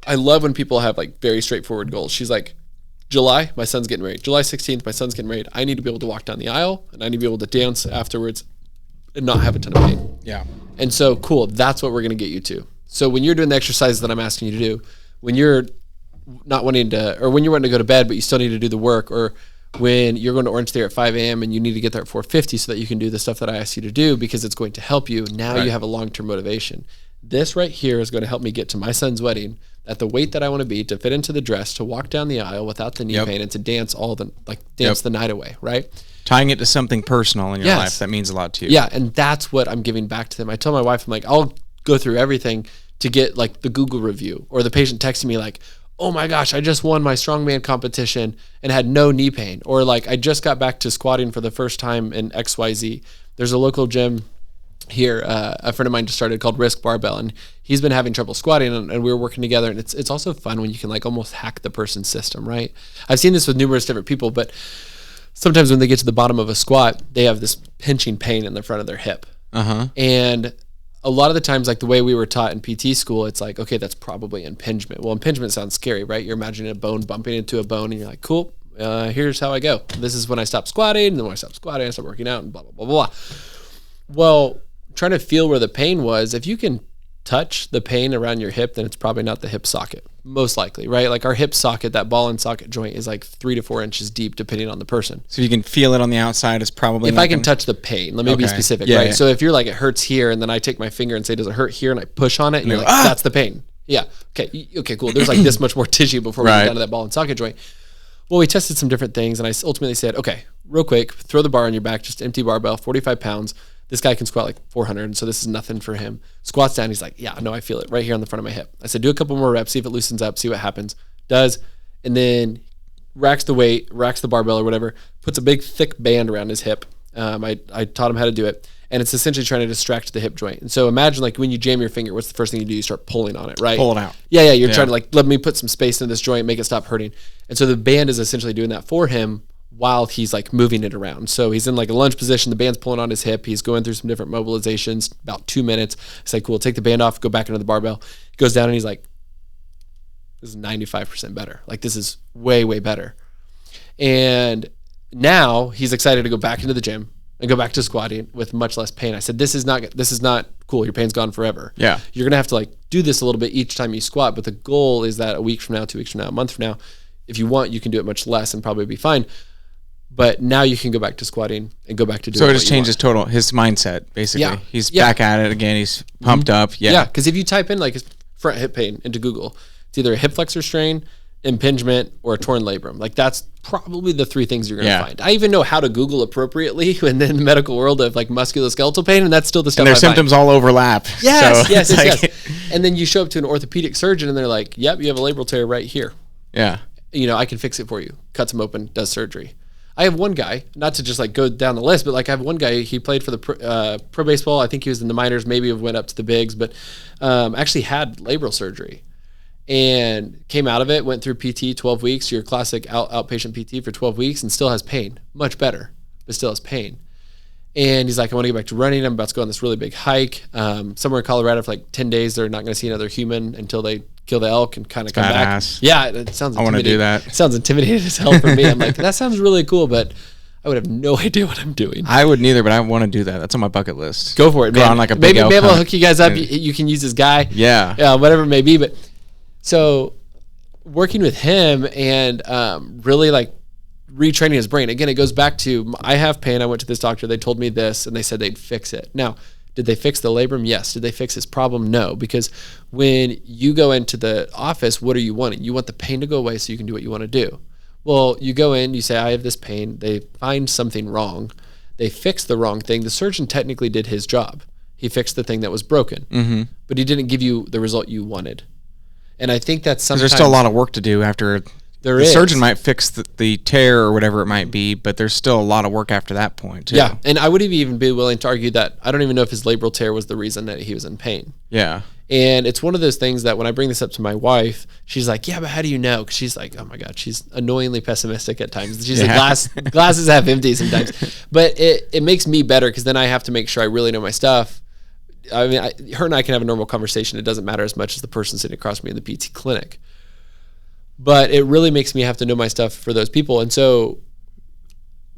I love when people have like very straightforward goals. She's like, July, my son's getting married. July 16th, my son's getting married. I need to be able to walk down the aisle and I need to be able to dance afterwards and not have a ton of pain. Yeah. And so, cool, that's what we're going to get you to. So when you're doing the exercises that I'm asking you to do, when you're not wanting to, or when you're wanting to go to bed, but you still need to do the work, or when you're going to Orange Theory at 5 a.m. and you need to get there at 4:50 so that you can do the stuff that I asked you to do because it's going to help you. Now you have a long-term motivation. This right here is going to help me get to my son's wedding at the weight that I want to be, to fit into the dress, to walk down the aisle without the knee pain, and to dance the night away, right? Tying it to something personal in your life that means a lot to you. Yeah, and that's what I'm giving back to them. I tell my wife, I'm like, I'll go through everything to get like the Google review, or the patient texting me like, oh my gosh, I just won my strongman competition and had no knee pain, or like I just got back to squatting for the first time in XYZ. There's a local gym here, a friend of mine just started called Risk Barbell, and he's been having trouble squatting, and we were working together, and it's also fun when you can like almost hack the person's system, right? I've seen this with numerous different people, but sometimes when they get to the bottom of a squat, they have this pinching pain in the front of their hip. And a lot of the times, like the way we were taught in PT school, it's like, okay, that's probably impingement. Well, impingement sounds scary, right? You're imagining a bone bumping into a bone, and you're like, cool, here's how I go. This is when I stop squatting, and then when I stop squatting, I start working out, and blah, blah, blah, blah. Well, trying to feel where the pain was, if you can touch the pain around your hip, then it's probably not the hip socket. most likely, right? Like our hip socket, that ball and socket joint is like 3 to 4 inches deep, depending on the person. So you can feel it on the outside. It's probably if I can touch the pain. Let me be specific, right? Yeah. So if you're like, it hurts here, and then I take my finger and say, does it hurt here? And I push on it, and you're like, that's the pain. Yeah. Okay, cool. There's like this much more tissue before we get down to that ball and socket joint. Well, we tested some different things, and I ultimately said, okay, real quick, throw the bar on your back, just empty barbell, 45 pounds. This guy can squat like 400, and so this is nothing for him. Squats down, he's like, yeah, no, I feel it right here on the front of my hip. I said, do a couple more reps, see if it loosens up, see what happens. Does, and then racks the weight, racks the barbell or whatever, puts a big thick band around his hip. I taught him how to do it, and it's essentially trying to distract the hip joint. And so imagine like when you jam your finger, what's the first thing you do? You start pulling on it, right? Pull it out. Yeah, you're trying to like, let me put some space into this joint, make it stop hurting. And so the band is essentially doing that for him while he's like moving it around. So he's in like a lunge position, the band's pulling on his hip, he's going through some different mobilizations, about 2 minutes. It's like, cool, take the band off, go back into the barbell. He goes down and he's like, this is 95% better. Like this is way, way better. And now he's excited to go back into the gym and go back to squatting with much less pain. I said, this is not cool. Your pain's gone forever. Yeah. You're going to have to like do this a little bit each time you squat. But the goal is that a week from now, 2 weeks from now, a month from now, if you want, you can do it much less and probably be fine. But now you can go back to squatting and go back to doing it. So it just changes his mindset, basically. Yeah. He's back at it again. He's pumped up. Yeah. Yeah, because if you type in like front hip pain into Google, it's either a hip flexor strain, impingement, or a torn labrum. Like that's probably the 3 things you're going to find. I even know how to Google appropriately in the medical world of like musculoskeletal pain, and that's still the stuff. And their symptoms all overlap. Yes, so yes. And then you show up to an orthopedic surgeon, and they're like, "Yep, you have a labral tear right here. Yeah, I can fix it for you." Cuts him open, does surgery. I have one guy, not to just like go down the list, but like I have one guy, he played for the pro baseball. I think he was in the minors, maybe went up to the bigs, but actually had labral surgery and came out of it, went through PT 12 weeks, your classic outpatient PT for 12 weeks, and still has pain. Much better, but still has pain. And he's like, I want to get back to running. I'm about to go on this really big hike somewhere in Colorado for like 10 days. They're not going to see another human until they kill the elk and kind of come back. Yeah, it sounds intimidating. I want to do that. It sounds intimidating as hell for me. I'm like, that sounds really cool, but I would have no idea what I'm doing. I wouldn't either, but I want to do that. That's on my bucket list. Go for it, man. Go on like a big elk maybe I'll hunt. hook you guys up. You can use this guy. Yeah. Whatever it may be. But so working with him and really like retraining his brain. Again, it goes back to, I have pain. I went to this doctor. They told me this, and they said they'd fix it. Now, did they fix the labrum? Yes. Did they fix his problem? No. Because when you go into the office, what are you wanting? You want the pain to go away so you can do what you want to do. Well, you go in, you say, I have this pain. They find something wrong. They fix the wrong thing. The surgeon technically did his job. He fixed the thing that was broken, but he didn't give you the result you wanted. And I think that's sometimes... There's still a lot of work to do after... The surgeon might fix the tear or whatever it might be, but there's still a lot of work after that point, too. Yeah, and I would even be willing to argue that I don't even know if his labral tear was the reason that he was in pain. Yeah. And it's one of those things that when I bring this up to my wife, she's like, yeah, but how do you know? Because she's like, oh my God, she's annoyingly pessimistic at times. She's like, glasses half empty sometimes. But it makes me better because then I have to make sure I really know my stuff. I mean, her and I can have a normal conversation. It doesn't matter as much as the person sitting across from me in the PT clinic. But it really makes me have to know my stuff for those people. And so,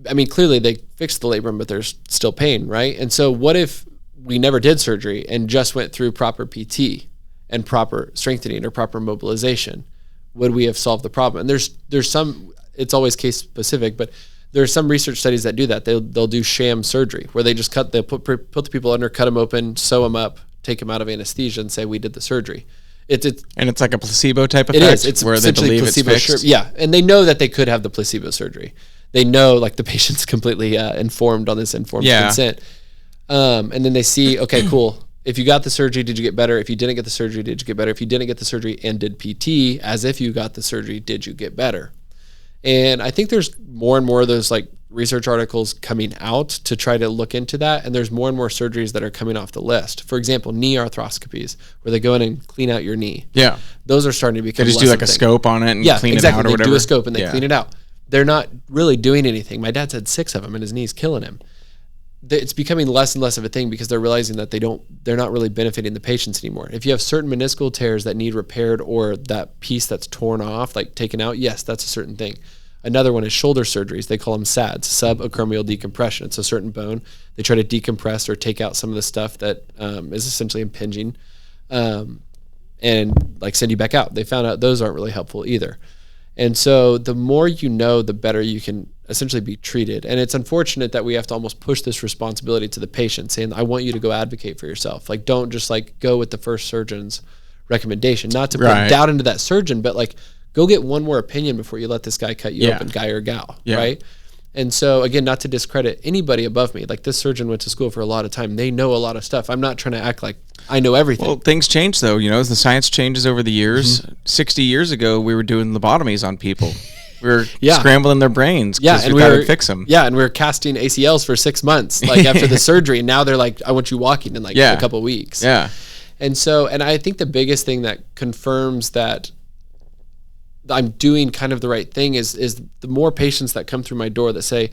I mean, clearly they fixed the labrum, but there's still pain, right? And so what if we never did surgery and just went through proper PT and proper strengthening or proper mobilization? Would we have solved the problem? And there's some, it's always case specific, but there's some research studies that do that. They'll do sham surgery where they just they'll put the people under, cut them open, sew them up, take them out of anesthesia and say, we did the surgery. And it's like a placebo type effect. It is. It's where they believe placebo it's fixed. Yeah, and they know that they could have the placebo surgery. They know like the patient's completely informed on this informed consent. And then they see, okay, cool. If you got the surgery, did you get better? If you didn't get the surgery, did you get better? If you didn't get the surgery and did PT, as if you got the surgery, did you get better? And I think there's more and more of those like research articles coming out to try to look into that. And there's more and more surgeries that are coming off the list. For example, knee arthroscopies, where they go in and clean out your knee. Yeah. Those are starting to become They just do like a scope on it and clean it out or whatever. They do a scope and they clean it out. They're not really doing anything. My dad's had 6 of them and his knee's killing him. It's becoming less and less of a thing because they're realizing that they're not really benefiting the patients anymore. If you have certain meniscal tears that need repaired or that piece that's torn off, like taken out, yes, that's a certain thing. Another one is shoulder surgeries. They call them SADs, subacromial decompression. It's a certain bone. They try to decompress or take out some of the stuff that is essentially impinging. and like send you back out. They found out those aren't really helpful either. And so the more you know, the better you can essentially be treated. And it's unfortunate that we have to almost push this responsibility to the patient, saying, I want you to go advocate for yourself. Like, don't just like go with the first surgeon's recommendation, not to put doubt into that surgeon, but like go get one more opinion before you let this guy cut you open, guy or gal, right? And so again, not to discredit anybody above me, like this surgeon went to school for a lot of time. They know a lot of stuff. I'm not trying to act like I know everything. Well, things change though, you know, as the science changes over the years. 60 years ago, we were doing lobotomies on people. We were scrambling their brains because we thought it'd fix them. Yeah, and we were casting ACLs for 6 months, like after the surgery. And now they're like, I want you walking in like a couple of weeks. Yeah. And so, and I think the biggest thing that confirms that I'm doing kind of the right thing is the more patients that come through my door that say,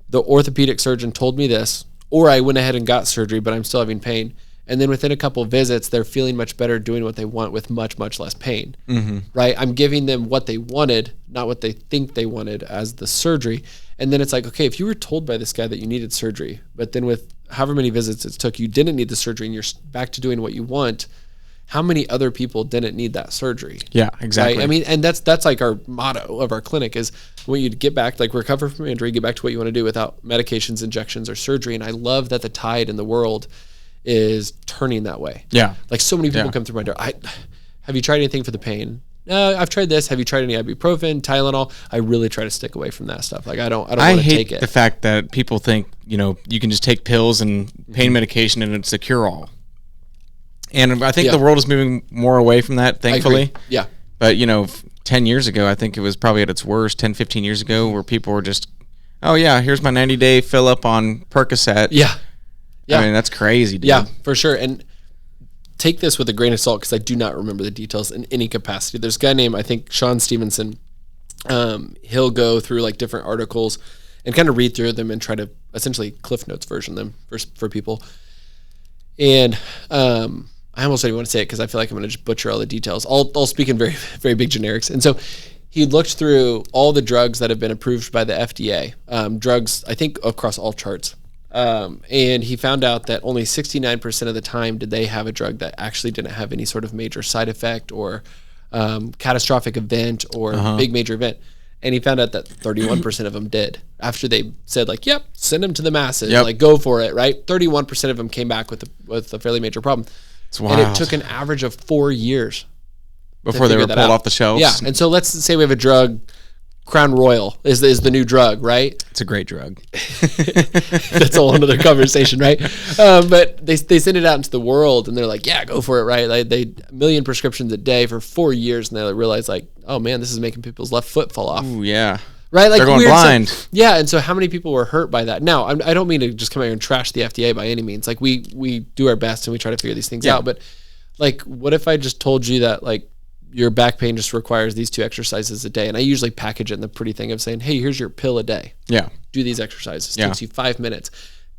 the orthopedic surgeon told me this, or I went ahead and got surgery, but I'm still having pain. And then within a couple of visits, they're feeling much better, doing what they want with much, much less pain, right? I'm giving them what they wanted, not what they think they wanted as the surgery. And then it's like, okay, if you were told by this guy that you needed surgery, but then with however many visits it took, you didn't need the surgery and you're back to doing what you want, how many other people didn't need that surgery? Yeah, exactly. Right? I mean, and that's like our motto of our clinic is we want you to get back, like recover from injury, get back to what you want to do without medications, injections, or surgery. And I love that the tide in the world is turning that way. Yeah. Like so many people come through my door. Have you tried anything for the pain? No, I've tried this. Have you tried any ibuprofen, Tylenol? I really try to stick away from that stuff. Like I don't want to take it. I hate the fact that people think, you know, you can just take pills and pain medication and it's a cure-all. And I think the world is moving more away from that, thankfully. Yeah. But, you know, 10 years ago, I think it was probably at its worst, 10, 15 years ago, where people were just, oh, yeah, here's my 90-day fill-up on Percocet. Yeah. I mean, that's crazy, dude. Yeah, for sure. And take this with a grain of salt because I do not remember the details in any capacity. There's a guy named, I think, Sean Stevenson. He'll go through like different articles and kind of read through them and try to essentially Cliff Notes version them for people. And I almost don't even want to say it because I feel like I'm going to just butcher all the details. I'll speak in very, very big generics. And so he looked through all the drugs that have been approved by the FDA, drugs, I think, across all charts. And he found out that only 69% of the time did they have a drug that actually didn't have any sort of major side effect or catastrophic event or big major event. And he found out that 31% of them did. After they said, like, yep, send them to the masses, like, go for it, right? 31% of them came back with a fairly major problem. It's wild. And it took an average of 4 years before they were pulled off the shelves. Yeah, and so let's say we have a drug, Crown Royal is the new drug, right? It's a great drug. That's a whole other conversation, right? But they send it out into the world, and they're like, yeah, go for it, right? Like they 1 million prescriptions a day for 4 years, and they realize, like, oh man, this is making people's left foot fall off. Ooh, yeah. Right? Like they're going blind. So, yeah, and so how many people were hurt by that? Now, I don't mean to just come here and trash the FDA by any means. Like we do our best and we try to figure these things out. But like, what if I just told you that like your back pain just requires these 2 exercises a day? And I usually package it in the pretty thing of saying, hey, here's your pill a day. Yeah. Do these exercises. It takes you 5 minutes.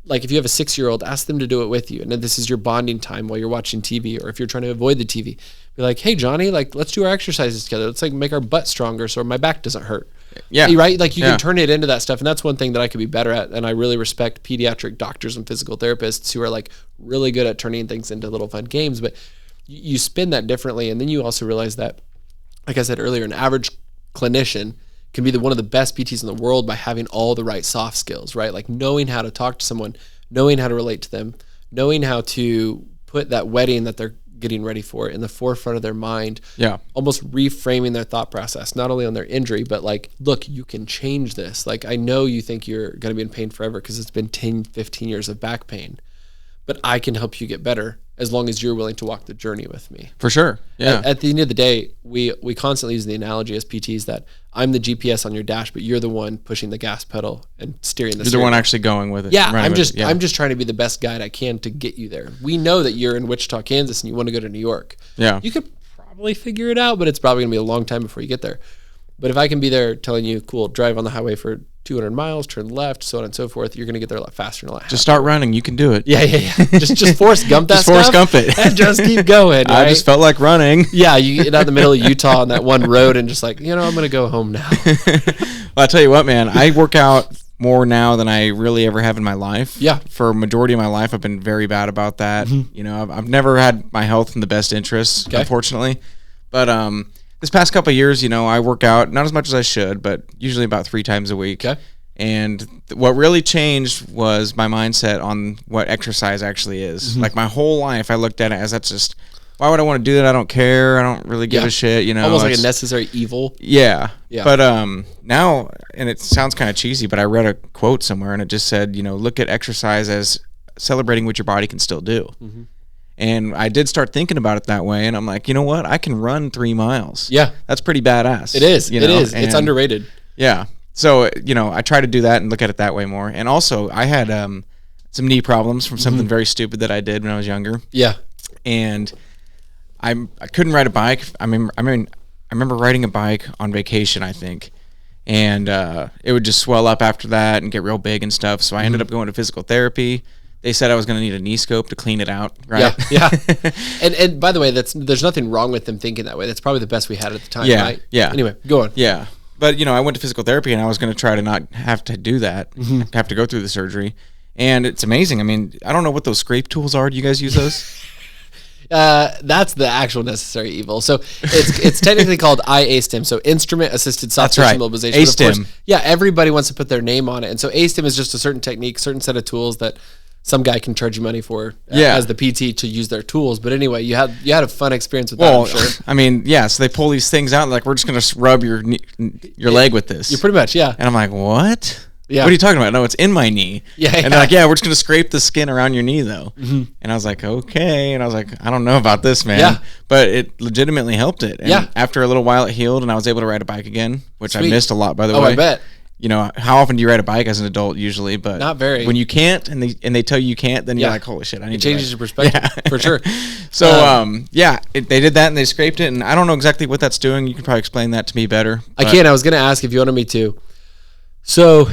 Like if you have a 6-year-old, ask them to do it with you. And then this is your bonding time while you're watching TV, or if you're trying to avoid the TV, be like, hey, Johnny, like let's do our exercises together. Let's like make our butt stronger so my back doesn't hurt. Yeah. Right? Like you can turn it into that stuff. And that's one thing that I could be better at. And I really respect pediatric doctors and physical therapists who are like really good at turning things into little fun games. But you spin that differently. And then you also realize that, like I said earlier, an average clinician can be one of the best PTs in the world by having all the right soft skills, right? Like knowing how to talk to someone, knowing how to relate to them, knowing how to put that wedding that they're getting ready for in the forefront of their mind, almost reframing their thought process, not only on their injury, but like, look, you can change this. Like, I know you think you're going to be in pain forever because it's been 10, 15 years of back pain, but I can help you get better as long as you're willing to walk the journey with me. For sure. Yeah. At the end of the day, we constantly use the analogy as PTs that I'm the GPS on your dash, but you're the one pushing the gas pedal and steering the You're the one actually going with it. Yeah, I'm just trying to be the best guide I can to get you there. We know that you're in Wichita, Kansas, and you want to go to New York. Yeah. You could probably figure it out, but it's probably going to be a long time before you get there. But if I can be there telling you, cool, drive on the highway for 200 miles, turn left, so on and so forth, you're going to get there a lot faster in a lot. Just start running. You can do it. Yeah. Just Forrest Gump that just stuff. Forrest Gump it. And just keep going. Right? I just felt like running. Yeah, you get out in the middle of Utah on that one road and just like, I'm going to go home now. Well, I tell you what, man, I work out more now than I really ever have in my life. Yeah. For a majority of my life, I've been very bad about that. You know, I've never had my health in the best interests, unfortunately. But this past couple of years, you know, I work out, not as much as I should, but usually about 3 times a week. Okay. And what really changed was my mindset on what exercise actually is. Like my whole life, I looked at it as that's just, why would I want to do that? I don't care. I don't really give a shit, you know. Almost like a necessary evil. Yeah. But now, and it sounds kind of cheesy, but I read a quote somewhere and it just said, you know, look at exercise as celebrating what your body can still do. And I did start thinking about it that way, and I'm like, you know what? I can run 3 miles. Yeah. That's pretty badass. It is. You it know? is. It's underrated. Yeah. So, you know, I try to do that and look at it that way more. And also, I had some knee problems from something very stupid that I did when I was younger. Yeah. And I couldn't ride a bike. I remember riding a bike on vacation, I think. And it would just swell up after that and get real big and stuff. So I ended up going to physical therapy. They said I was going to need a knee scope to clean it out, right? Yeah. And by the way, there's nothing wrong with them thinking that way. That's probably the best we had at the time, right? Yeah. Anyway, go on. Yeah. But, you know, I went to physical therapy and I was going to try to not have to do that, have to go through the surgery. And it's amazing. I mean, I don't know what those scrape tools are. Do you guys use those? That's the actual necessary evil. So it's technically called IASTM, so Instrument Assisted Soft Tissue Mobilization. ASTM. Yeah, everybody wants to put their name on it. And so ASTM is just a certain technique, certain set of tools that some guy can charge you money for as the PT to use their tools. But anyway, you had a fun experience with that, I'm sure. I mean, yeah, so they pull these things out and like, we're just going to rub your leg with this. You're pretty much, yeah. And I'm like, what? Yeah. What are you talking about? No, it's in my knee. Yeah. And they're like, yeah, we're just going to scrape the skin around your knee though. And I was like, okay. And I was like, I don't know about this, man. Yeah. But it legitimately helped it. And after a little while it healed and I was able to ride a bike again, which I missed a lot, by the way. Oh, I bet. You know, how often do you ride a bike as an adult usually? But not very. When you can't and they tell you can't, then you're like, holy shit, I need to. It changes your perspective for sure. So, they did that and they scraped it. And I don't know exactly what that's doing. You can probably explain that to me better. I can. I was going to ask if you wanted me to. So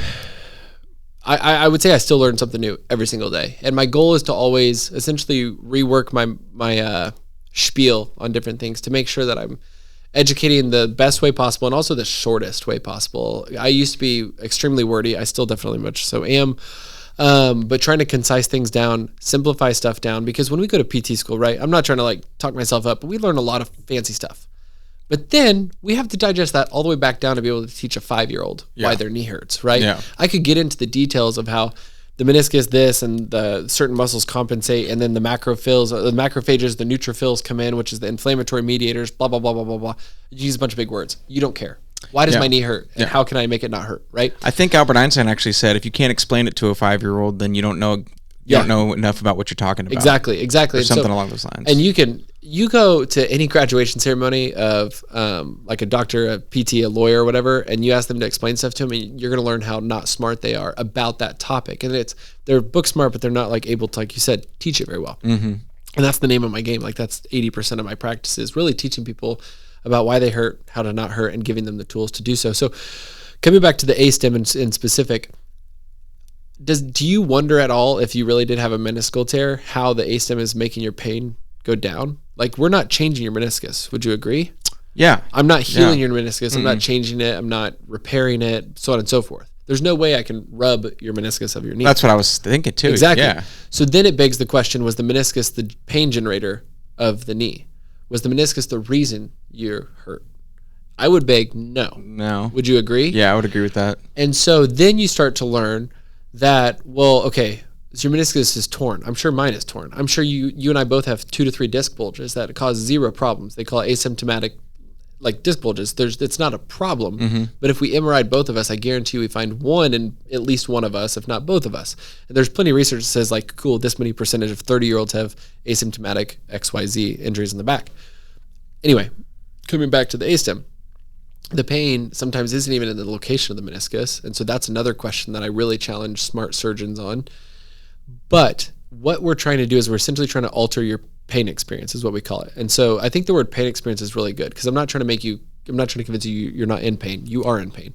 I would say I still learn something new every single day. And my goal is to always essentially rework my spiel on different things to make sure that I'm educating the best way possible and also the shortest way possible. I used to be extremely wordy. I still definitely much so am. But trying to concise things down, simplify stuff down, because when we go to PT school, right, I'm not trying to like talk myself up, but we learn a lot of fancy stuff. But then we have to digest that all the way back down to be able to teach a 5-year-old why their knee hurts, right? Yeah. I could get into the details of how the meniscus this and the certain muscles compensate, and then the macrophages, the neutrophils come in, which is the inflammatory mediators, blah, blah, blah, blah, blah, blah. You use a bunch of big words. You don't care. Why does my knee hurt? And how can I make it not hurt, right? I think Albert Einstein actually said, if you can't explain it to a 5-year-old, then you don't know don't know enough about what you're talking about. Exactly. Or something along those lines. And you go to any graduation ceremony of like a doctor, a PT, a lawyer, or whatever, and you ask them to explain stuff to them, and you're going to learn how not smart they are about that topic. And they're book smart, but they're not like able to, like you said, teach it very well. And that's the name of my game. Like that's 80% of my practice is really teaching people about why they hurt, how to not hurt, and giving them the tools to do so. So coming back to the ASTEM in specific, do you wonder at all if you really did have a meniscal tear, how the ASTEM is making your pain go down? Like, we're not changing your meniscus. Would you agree? Yeah. I'm not healing your meniscus. I'm not changing it. I'm not repairing it, so on and so forth. There's no way I can rub your meniscus of your knee. That's what I was thinking too. Exactly. Yeah. So then it begs the question, was the meniscus the pain generator of the knee? Was the meniscus the reason you're hurt? I would beg no. No. Would you agree? Yeah, I would agree with that. And so then you start to learn that, well, okay, so your meniscus is torn. I'm sure mine is torn. I'm sure you and I both have 2 to 3 disc bulges that cause 0 problems. They call it asymptomatic, like disc bulges. It's not a problem. But if we MRI'd both of us, I guarantee we find one in at least one of us, if not both of us. And there's plenty of research that says, like, cool, this many percentage of 30-year-olds have asymptomatic XYZ injuries in the back. Anyway, coming back to the ASTEM, the pain sometimes isn't even in the location of the meniscus. And so that's another question that I really challenge smart surgeons on. But what we're trying to do is we're essentially trying to alter your pain experience is what we call it. And so I think the word pain experience is really good because I'm not trying to convince you you're not in pain. You are in pain.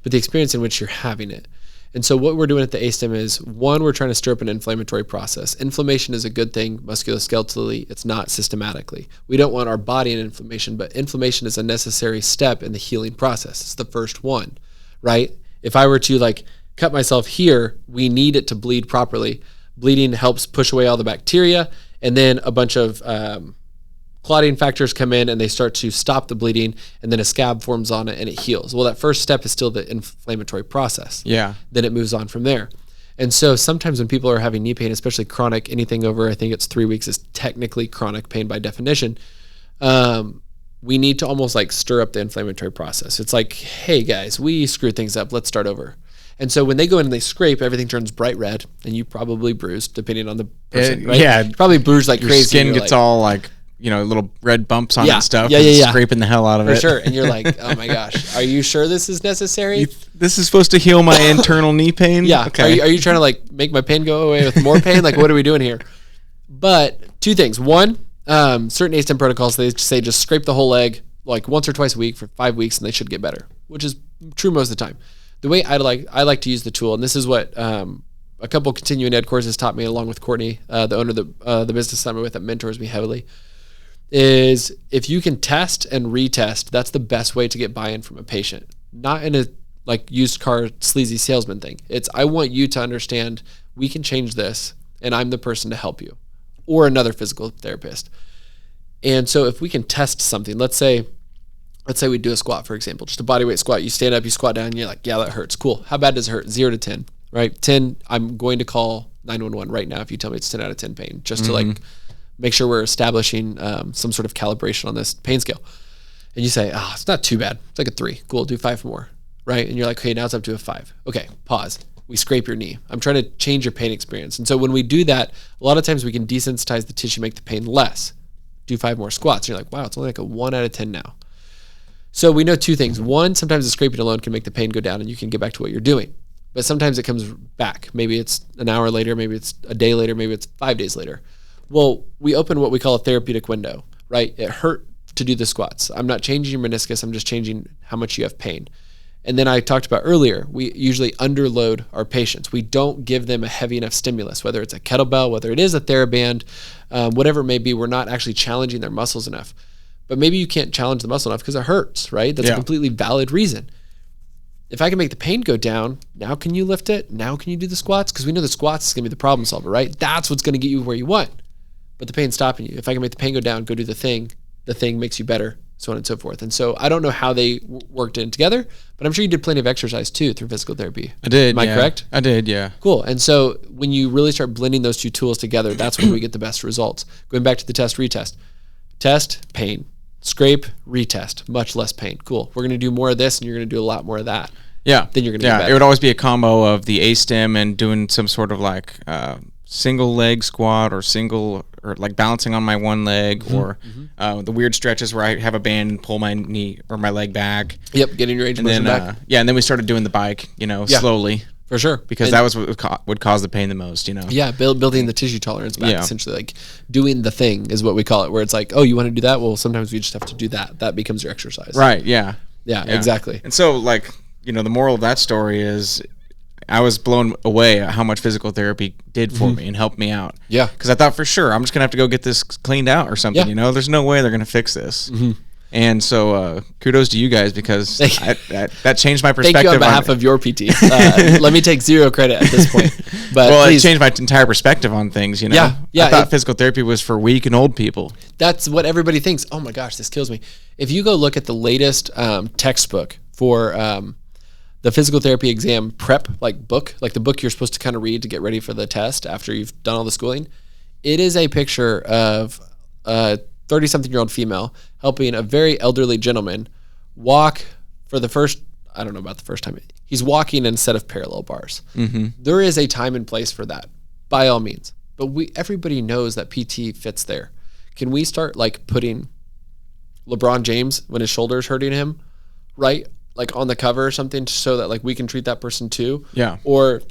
But the experience in which you're having it. And so what we're doing at the ASTEM is, one, we're trying to stir up an inflammatory process. Inflammation is a good thing musculoskeletally. It's not systematically. We don't want our body in inflammation, but inflammation is a necessary step in the healing process. It's the first one, right? If I were to like cut myself here, we need it to bleed properly. Bleeding helps push away all the bacteria, and then a bunch of clotting factors come in and they start to stop the bleeding, and then a scab forms on it and it heals. Well, that first step is still the inflammatory process. Yeah. Then it moves on from there. And so sometimes when people are having knee pain, especially chronic, anything over, I think it's 3 weeks is technically chronic pain by definition. We need to almost like stir up the inflammatory process. It's like, hey guys, we screwed things up. Let's start over. And so when they go in and they scrape, everything turns bright red, and you probably bruise, depending on the person, right? Yeah. You probably bruise like your crazy. Your skin gets all like, little red bumps on it and stuff. Yeah. Scraping the hell out of it. For sure. And you're like, oh my gosh, are you sure this is necessary? This is supposed to heal my internal knee pain? Yeah. Okay. Are you trying to like make my pain go away with more pain? Like, what are we doing here? But 2 things. One, certain ASTEM protocols, they say just scrape the whole leg like once or twice a week for 5 weeks, and they should get better, which is true most of the time. The way I like to use the tool, and this is what a couple continuing ed courses taught me, along with Courtney, the owner of the business I'm with that mentors me heavily, is if you can test and retest, that's the best way to get buy-in from a patient. Not in a like used car sleazy salesman thing. It's I want you to understand we can change this, and I'm the person to help you, or another physical therapist. And so if we can test something, let's say we do a squat, for example, just a body weight squat. You stand up, you squat down, and you're like, yeah, that hurts. Cool. How bad does it hurt? 0 to 10, right? 10, I'm going to call 911 right now if you tell me it's 10 out of 10 pain, just to like make sure we're establishing some sort of calibration on this pain scale. And you say, it's not too bad. It's like a 3. Cool, do 5 more, right? And you're like, okay, now it's up to a 5. Okay, pause. We scrape your knee. I'm trying to change your pain experience. And so when we do that, a lot of times we can desensitize the tissue, make the pain less. Do 5 more squats. And you're like, wow, it's only like a 1 out of 10 now. So we know 2 things. One, sometimes the scraping alone can make the pain go down and you can get back to what you're doing. But sometimes it comes back. Maybe it's an hour later, maybe it's a day later, maybe it's 5 days later. Well, we open what we call a therapeutic window, right? It hurt to do the squats. I'm not changing your meniscus. I'm just changing how much you have pain. And then I talked about earlier, we usually underload our patients. We don't give them a heavy enough stimulus, whether it's a kettlebell, whether it is a TheraBand, whatever it may be. We're not actually challenging their muscles enough. But maybe you can't challenge the muscle enough because it hurts, right? That's a completely valid reason. If I can make the pain go down, now can you lift it? Now can you do the squats? Because we know the squats is going to be the problem solver, right? That's what's going to get you where you want. But the pain's stopping you. If I can make the pain go down, go do the thing makes you better, so on and so forth. And so I don't know how they worked in together, but I'm sure you did plenty of exercise too through physical therapy. I did. Am I correct? I did, yeah. Cool. And so when you really start blending those 2 tools together, that's when we get the best results. Going back to the test, retest. Test, pain. Scrape, retest, much less pain. Cool. We're going to do more of this, and you're going to do a lot more of that. Yeah. Then you're going to get better. It would always be a combo of the A-stem and doing some sort of like single leg squat or like balancing on my one leg, or the weird stretches where I have a band and pull my knee or my leg back. Yep, getting your range of motion back. And then we started doing the bike, slowly. For sure. Because that was what would cause the pain the most, Yeah, building the tissue tolerance back, essentially. Like doing the thing is what we call it, where it's like, oh, you want to do that? Well, sometimes we just have to do that. That becomes your exercise. Right, yeah. Yeah, exactly. And so, like, the moral of that story is I was blown away at how much physical therapy did for me and helped me out. Yeah. Because I thought for sure I'm just going to have to go get this cleaned out or something, There's no way they're going to fix this. And so kudos to you guys, because that changed my perspective. Thank you on behalf of your PT. Let me take 0 credit at this point. But it changed my entire perspective on things, Yeah. I thought physical therapy was for weak and old people. That's what everybody thinks. Oh my gosh, this kills me. If you go look at the latest textbook for the physical therapy exam prep, book, like the book you're supposed to kind of read to get ready for the test after you've done all the schooling, it is a picture of 30-something-year-old female helping a very elderly gentleman walk for the first, I don't know about the first time, he's walking in a set of parallel bars. There is a time and place for that, by all means. But everybody knows that PT fits there. Can we start putting LeBron James when his shoulder's hurting him, right? On the cover or something, so that we can treat that person too? Yeah. Or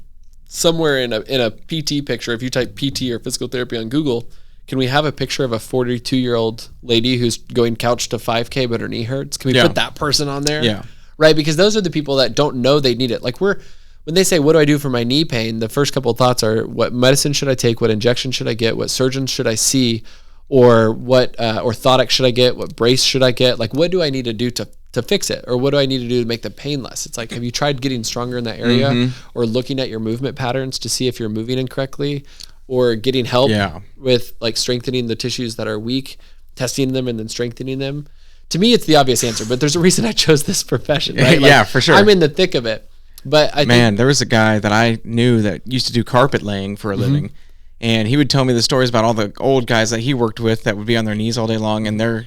somewhere in a PT picture, if you type PT or physical therapy on Google, can we have a picture of a 42-year-old lady who's going couch to 5K but her knee hurts? Can we put that person on there? Yeah. Right? Because those are the people that don't know they need it. When they say, what do I do for my knee pain? The first couple of thoughts are, what medicine should I take? What injection should I get? What surgeons should I see? Or what orthotic should I get? What brace should I get? What do I need to do to to fix it? Or what do I need to do to make the pain less? It's like, have you tried getting stronger in that area or looking at your movement patterns to see if you're moving incorrectly, or getting help with like strengthening the tissues that are weak, testing them and then strengthening them? To me, it's the obvious answer, but there's a reason I chose this profession, right? Like, yeah, for sure. I'm in the thick of it. But I think there was a guy that I knew that used to do carpet laying for a living, and he would tell me the stories about all the old guys that he worked with that would be on their knees all day long, and they're,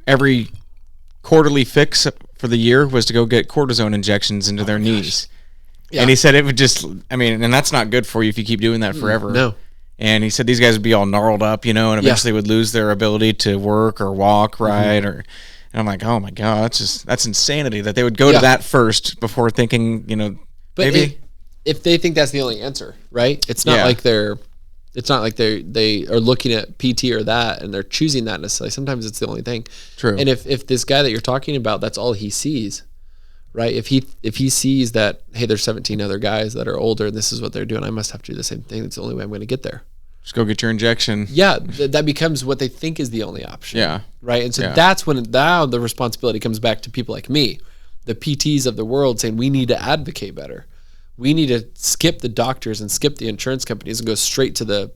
every quarterly fix for the year was to go get cortisone injections into their knees. Yeah. And he said it would just, and that's not good for you if you keep doing that forever. No. And he said these guys would be all gnarled up, and eventually would lose their ability to work or walk right. And I'm like, oh my God, that's insanity that they would go to that first before thinking, but maybe. If they think that's the only answer, right? It's not like they are looking at PT or that and they're choosing that necessarily. Sometimes it's the only thing. True. And if this guy that you're talking about, that's all he sees, right? If he sees that, hey, there's 17 other guys that are older and this is what they're doing, I must have to do the same thing. That's the only way I'm going to get there. Just go get your injection. Yeah, that becomes what they think is the only option. Yeah. Right? And so that's when now the responsibility comes back to people like me, the PTs of the world, saying we need to advocate better. We need to skip the doctors and skip the insurance companies and go straight to the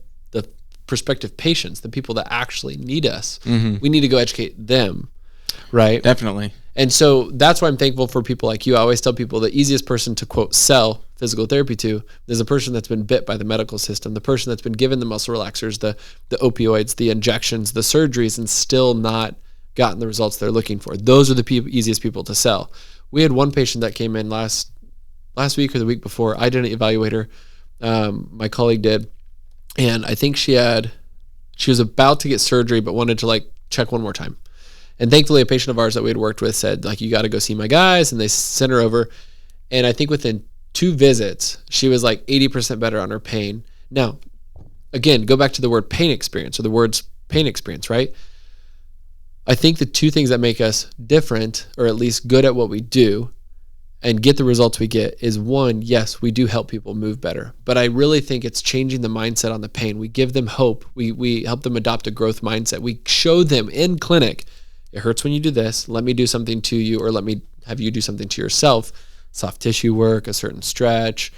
prospective patients, the people that actually need us. We need to go educate them, right? Definitely. And so that's why I'm thankful for people like you. I always tell people the easiest person to, quote, sell physical therapy to is a person that's been bit by the medical system, the person that's been given the muscle relaxers, the opioids, the injections, the surgeries, and still not gotten the results they're looking for. Those are the easiest people to sell. We had one patient that came in last week or the week before. I didn't evaluate her. My colleague did. And I think she was about to get surgery, but wanted to like check one more time. And thankfully a patient of ours that we had worked with said, like, you got to go see my guys. And they sent her over. And I think within 2 visits, she was like 80% better on her pain. Now, again, go back to the word pain experience, or the words pain experience, right? I think the 2 things that make us different, or at least good at what we do, and get the results we get is, one, yes, we do help people move better. But I really think it's changing the mindset on the pain. We give them hope. We help them adopt a growth mindset. We show them in clinic, it hurts when you do this. Let me do something to you, or let me have you do something to yourself. Soft tissue work, a certain stretch,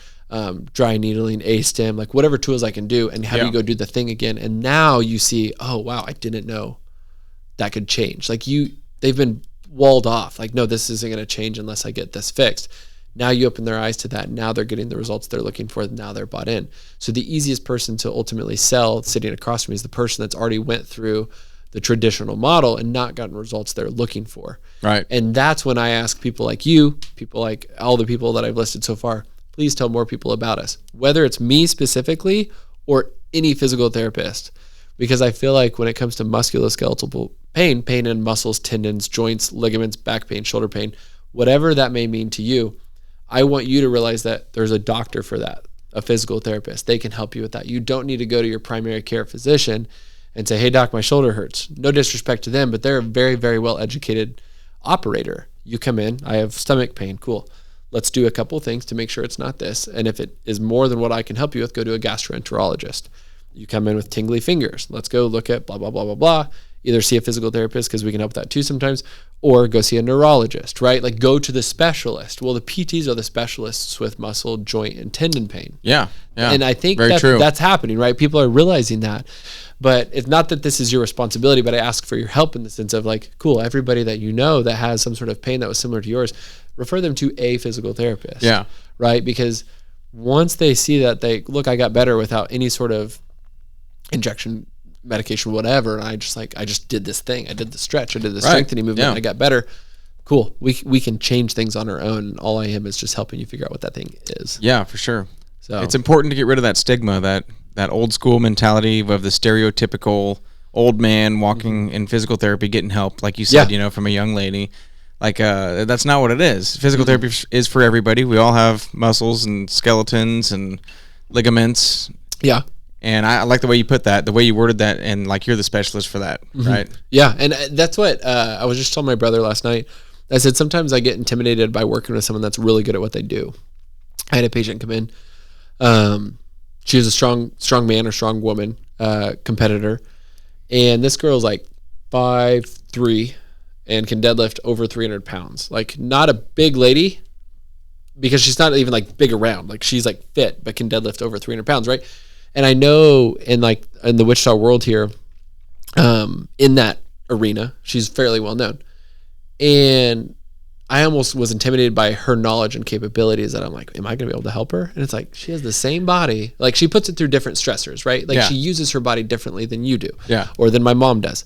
dry needling, A-stem, like whatever tools I can do, and have you go do the thing again. And now you see, oh, wow, I didn't know that could change. Like they've been walled off, like, no, this isn't going to change unless I get this fixed. Now you open their eyes to that. Now they're getting the results they're looking for. Now they're bought in. So the easiest person to ultimately sell sitting across from me is the person that's already went through the traditional model and not gotten results they're looking for. Right. And that's when I ask people like you, people like all the people that I've listed so far, please tell more people about us, whether it's me specifically or any physical therapist. Because I feel like when it comes to musculoskeletal pain in muscles, tendons, joints, ligaments, back pain, shoulder pain, whatever that may mean to you, I want you to realize that there's a doctor for that, a physical therapist. They can help you with that. You don't need to go to your primary care physician and say, hey, doc, my shoulder hurts. No disrespect to them, but they're a very, very well-educated operator. You come in, I have stomach pain. Cool. Let's do a couple of things to make sure it's not this. And if it is more than what I can help you with, go to a gastroenterologist. You come in with tingly fingers. Let's go look at blah, blah, blah, blah, blah. Either see a physical therapist, because we can help with that too sometimes, or go see a neurologist, right? Like, go to the specialist. Well, the PTs are the specialists with muscle, joint, and tendon pain. Yeah. And I think true. That's happening, right? People are realizing that. But it's not that this is your responsibility, but I ask for your help in the sense of, like, cool, everybody that you know that has some sort of pain that was similar to yours, refer them to a physical therapist. Yeah. Right? Because once they see that, I got better without any sort of injection, medication, whatever, and I just did this thing. I did the stretch. I did the strengthening movement. And I got better. Cool. We can change things on our own. All I am is just helping you figure out what that thing is. Yeah, for sure. So it's important to get rid of that stigma, that old school mentality of the stereotypical old man walking in physical therapy, getting help, like you said, from a young lady. Like, that's not what it is. Physical therapy is for everybody. We all have muscles and skeletons and ligaments. Yeah. And I like the way you put that, the way you worded that, and like you're the specialist for that, right? Yeah, and that's what I was just telling my brother last night. I said, sometimes I get intimidated by working with someone that's really good at what they do. I had a patient come in. She was a strong man or strong woman, competitor. And this girl's like 5'3", and can deadlift over 300 pounds. Like, not a big lady, because she's not even like big around. Like, she's like fit, but can deadlift over 300 pounds, right? And I know in the Wichita world here, in that arena, she's fairly well known. And I almost was intimidated by her knowledge and capabilities, that I'm like, am I going to be able to help her? And it's like, she has the same body. Like, she puts it through different stressors, right? Like, she uses her body differently than you do, or than my mom does.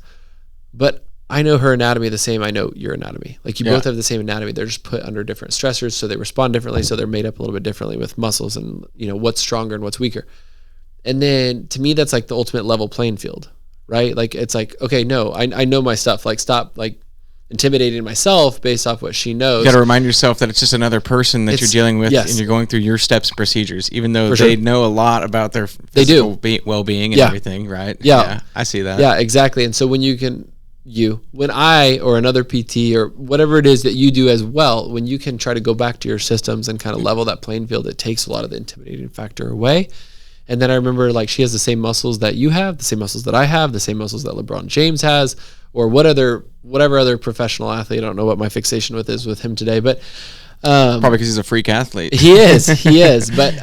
But I know her anatomy the same I know your anatomy. Like, you both have the same anatomy. They're just put under different stressors, so they respond differently, so they're made up a little bit differently with muscles and, what's stronger and what's weaker. And then, to me, that's like the ultimate level playing field, right? Like, it's like, okay, no, I know my stuff. Like, stop, like, intimidating myself based off what she knows. You got to remind yourself that it's just another person that you're dealing with, and you're going through your steps and procedures, even though they know a lot about their physical well-being and everything, right? Yeah, I see that. Yeah, exactly. And so when when I or another PT or whatever it is that you do as well, when you can try to go back to your systems and kind of level that playing field, it takes a lot of the intimidating factor away. And then I remember, like, she has the same muscles that you have, the same muscles that I have, the same muscles that LeBron James has, or whatever other professional athlete. I don't know what my fixation is with him today, but probably because he's a freak athlete. He is. But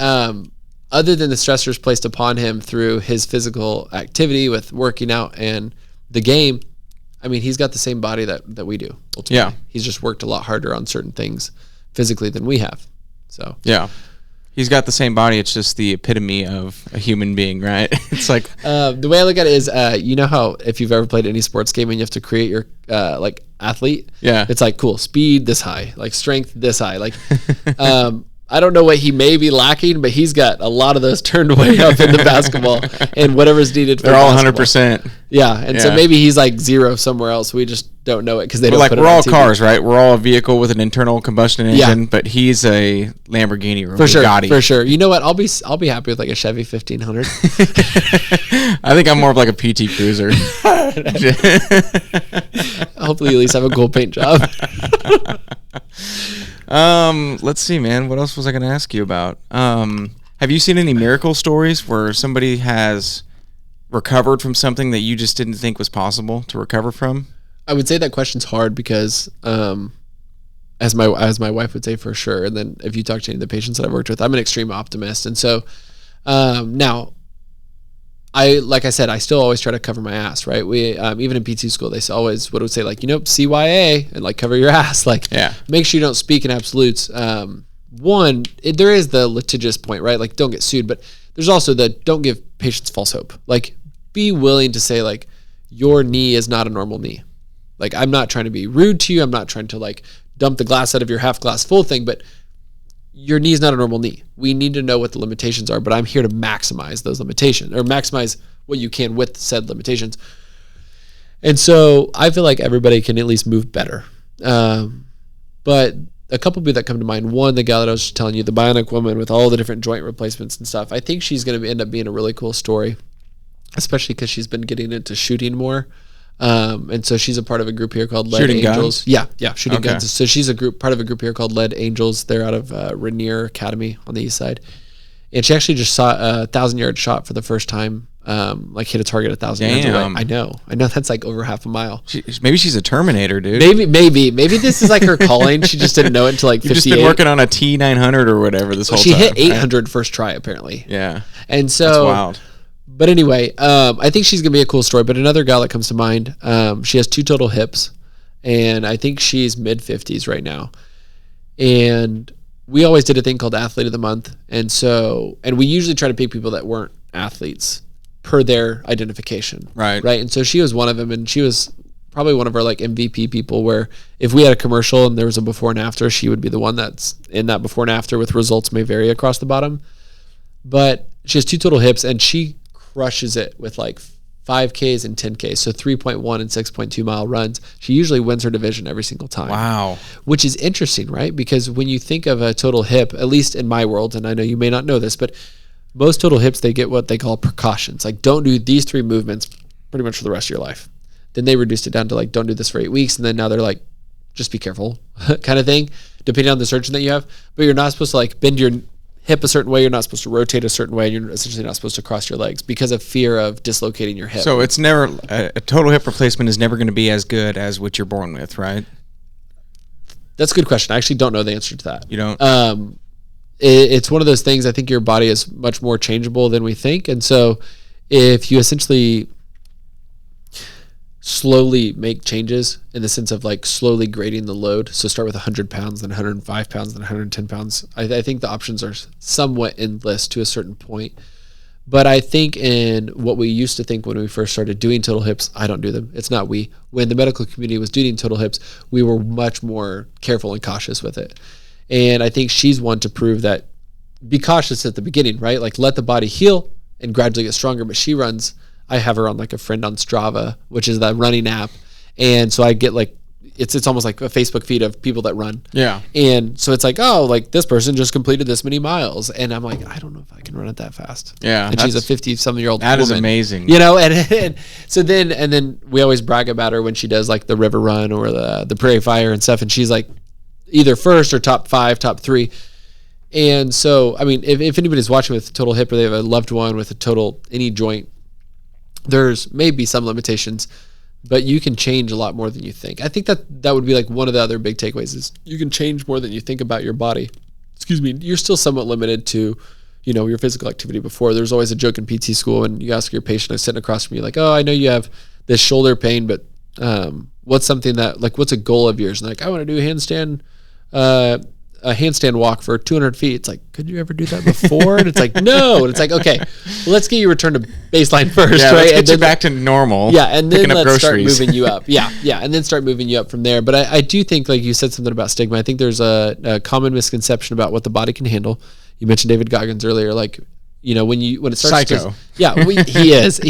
other than the stressors placed upon him through his physical activity with working out and the game, I mean, he's got the same body that we do. Ultimately. Yeah, he's just worked a lot harder on certain things physically than we have. So yeah. He's got the same body. It's just the epitome of a human being, right? It's like the way I look at it is, you know how if you've ever played any sports game and you have to create your like athlete, it's like, cool, speed this high, like strength this high, like I don't know what he may be lacking, but he's got a lot of those turned way up in the basketball and whatever's needed for they're all 100%. Yeah, and so maybe he's like zero somewhere else. We just don't know it because they don't. Like, put we're it on all TV. cars, right? We're all a vehicle with an internal combustion engine, but he's a Lamborghini or for sure. Bugatti. For sure. You know what? I'll be happy with like a Chevy 1500. I think I'm more of like a PT Cruiser. Hopefully, you at least have a cool paint job. Let's see, man. What else was I going to ask you about? Have you seen any miracle stories where somebody has recovered from something that you just didn't think was possible to recover from? I would say that question's hard because, as my wife would say, for sure. And then if you talk to any of the patients that I've worked with, I'm an extreme optimist. And so, now, like I said, I still always try to cover my ass, right? We, even in PT school, they always would say, like, CYA and like cover your ass. Like, make sure you don't speak in absolutes. There is the litigious point, right? Like, don't get sued, but there's also the don't give patients false hope. Like, be willing to say, like, your knee is not a normal knee. Like, I'm not trying to be rude to you. I'm not trying to like dump the glass out of your half glass full thing, but your knee is not a normal knee. We need to know what the limitations are, but I'm here to maximize those limitations or maximize what you can with said limitations. And so I feel like everybody can at least move better. But a couple of people that come to mind, one, the gal that I was just telling you, the bionic woman with all the different joint replacements and stuff, I think she's going to end up being a really cool story, especially because she's been getting into shooting more. And so she's a part of a group here called Lead Angels. Guns? Yeah, shooting guns. So she's part of a group here called Lead Angels. They're out of Rainier Academy on the east side. And she actually just saw a 1,000-yard shot for the first time, like hit a target 1,000 yards away. I know. That's like over half a mile. Maybe she's a Terminator, dude. Maybe this is like her calling. She just didn't know it until like 58. You've just been working on a T900 or whatever this whole time. She hit 800 first try, apparently. Yeah. And so. That's wild. But anyway, I think she's going to be a cool story. But another gal that comes to mind, she has 2 total hips, and I think she's mid-50s right now. And we always did a thing called Athlete of the Month. And we usually try to pick people that weren't athletes per their identification. Right. And so she was one of them, and she was probably one of our like MVP people where if we had a commercial and there was a before and after, she would be the one that's in that before and after with results may vary across the bottom. But she has 2 total hips, and she crushes it with like 5Ks and 10Ks, so 3.1 and 6.2 mile runs. She usually wins her division every single time. Wow. Which is interesting, right? Because when you think of a total hip, at least in my world, and I know you may not know this, but most total hips, they get what they call precautions. Like, don't do these 3 movements pretty much for the rest of your life. Then they reduced it down to like, don't do this for 8 weeks. And then now they're like, just be careful kind of thing, depending on the surgeon that you have. But you're not supposed to like bend your hip a certain way, you're not supposed to rotate a certain way, and you're essentially not supposed to cross your legs because of fear of dislocating your hip. So it's never, a total hip replacement is never going to be as good as what you're born with, right? That's a good question. I actually don't know the answer to that. You don't? It's one of those things. I think your body is much more changeable than we think. And so if you essentially slowly make changes in the sense of like slowly grading the load, so start with 100 pounds, then 105 pounds, then 110 pounds, I think the options are somewhat endless to a certain point. But I think in what we used to think when we first started doing total hips, I don't do them. It's not we. When the medical community was doing total hips, we were much more careful and cautious with it. And I think she's one to prove that be cautious at the beginning, right? Like let the body heal and gradually get stronger. But she runs, I have her on like a friend on Strava, which is the running app. And so I get like, it's almost like a Facebook feed of people that run. Yeah. And so it's like, oh, like this person just completed this many miles. And I'm like, I don't know if I can run it that fast. Yeah. And she's a 50-something-year-old woman. That is amazing. You know, and so then we always brag about her when she does like the river run or the prairie fire and stuff. And she's like either first or top 5, top 3. And so, I mean, if anybody's watching with total hip or they have a loved one with a total, any joint, there's maybe some limitations, but you can change a lot more than you think. I think that would be like one of the other big takeaways is you can change more than you think about your body. Excuse me. You're still somewhat limited to, you know, your physical activity before. There's always a joke in PT school when you ask your patient who's sitting across from you, like, oh, I know you have this shoulder pain, but what's something that, like, what's a goal of yours? And like, I want to do a handstand walk for 200 feet. It's like, could you ever do that before? And it's like, no. And it's like, okay, well, let's get you returned to baseline first, yeah, right? Let's get and then you back to normal. Yeah, and then let's start groceries. moving you up. Yeah, and then start moving you up from there. But I do think, like you said something about stigma. I think there's a common misconception about what the body can handle. You mentioned David Goggins earlier. Like, you know, when it starts Psycho. He is.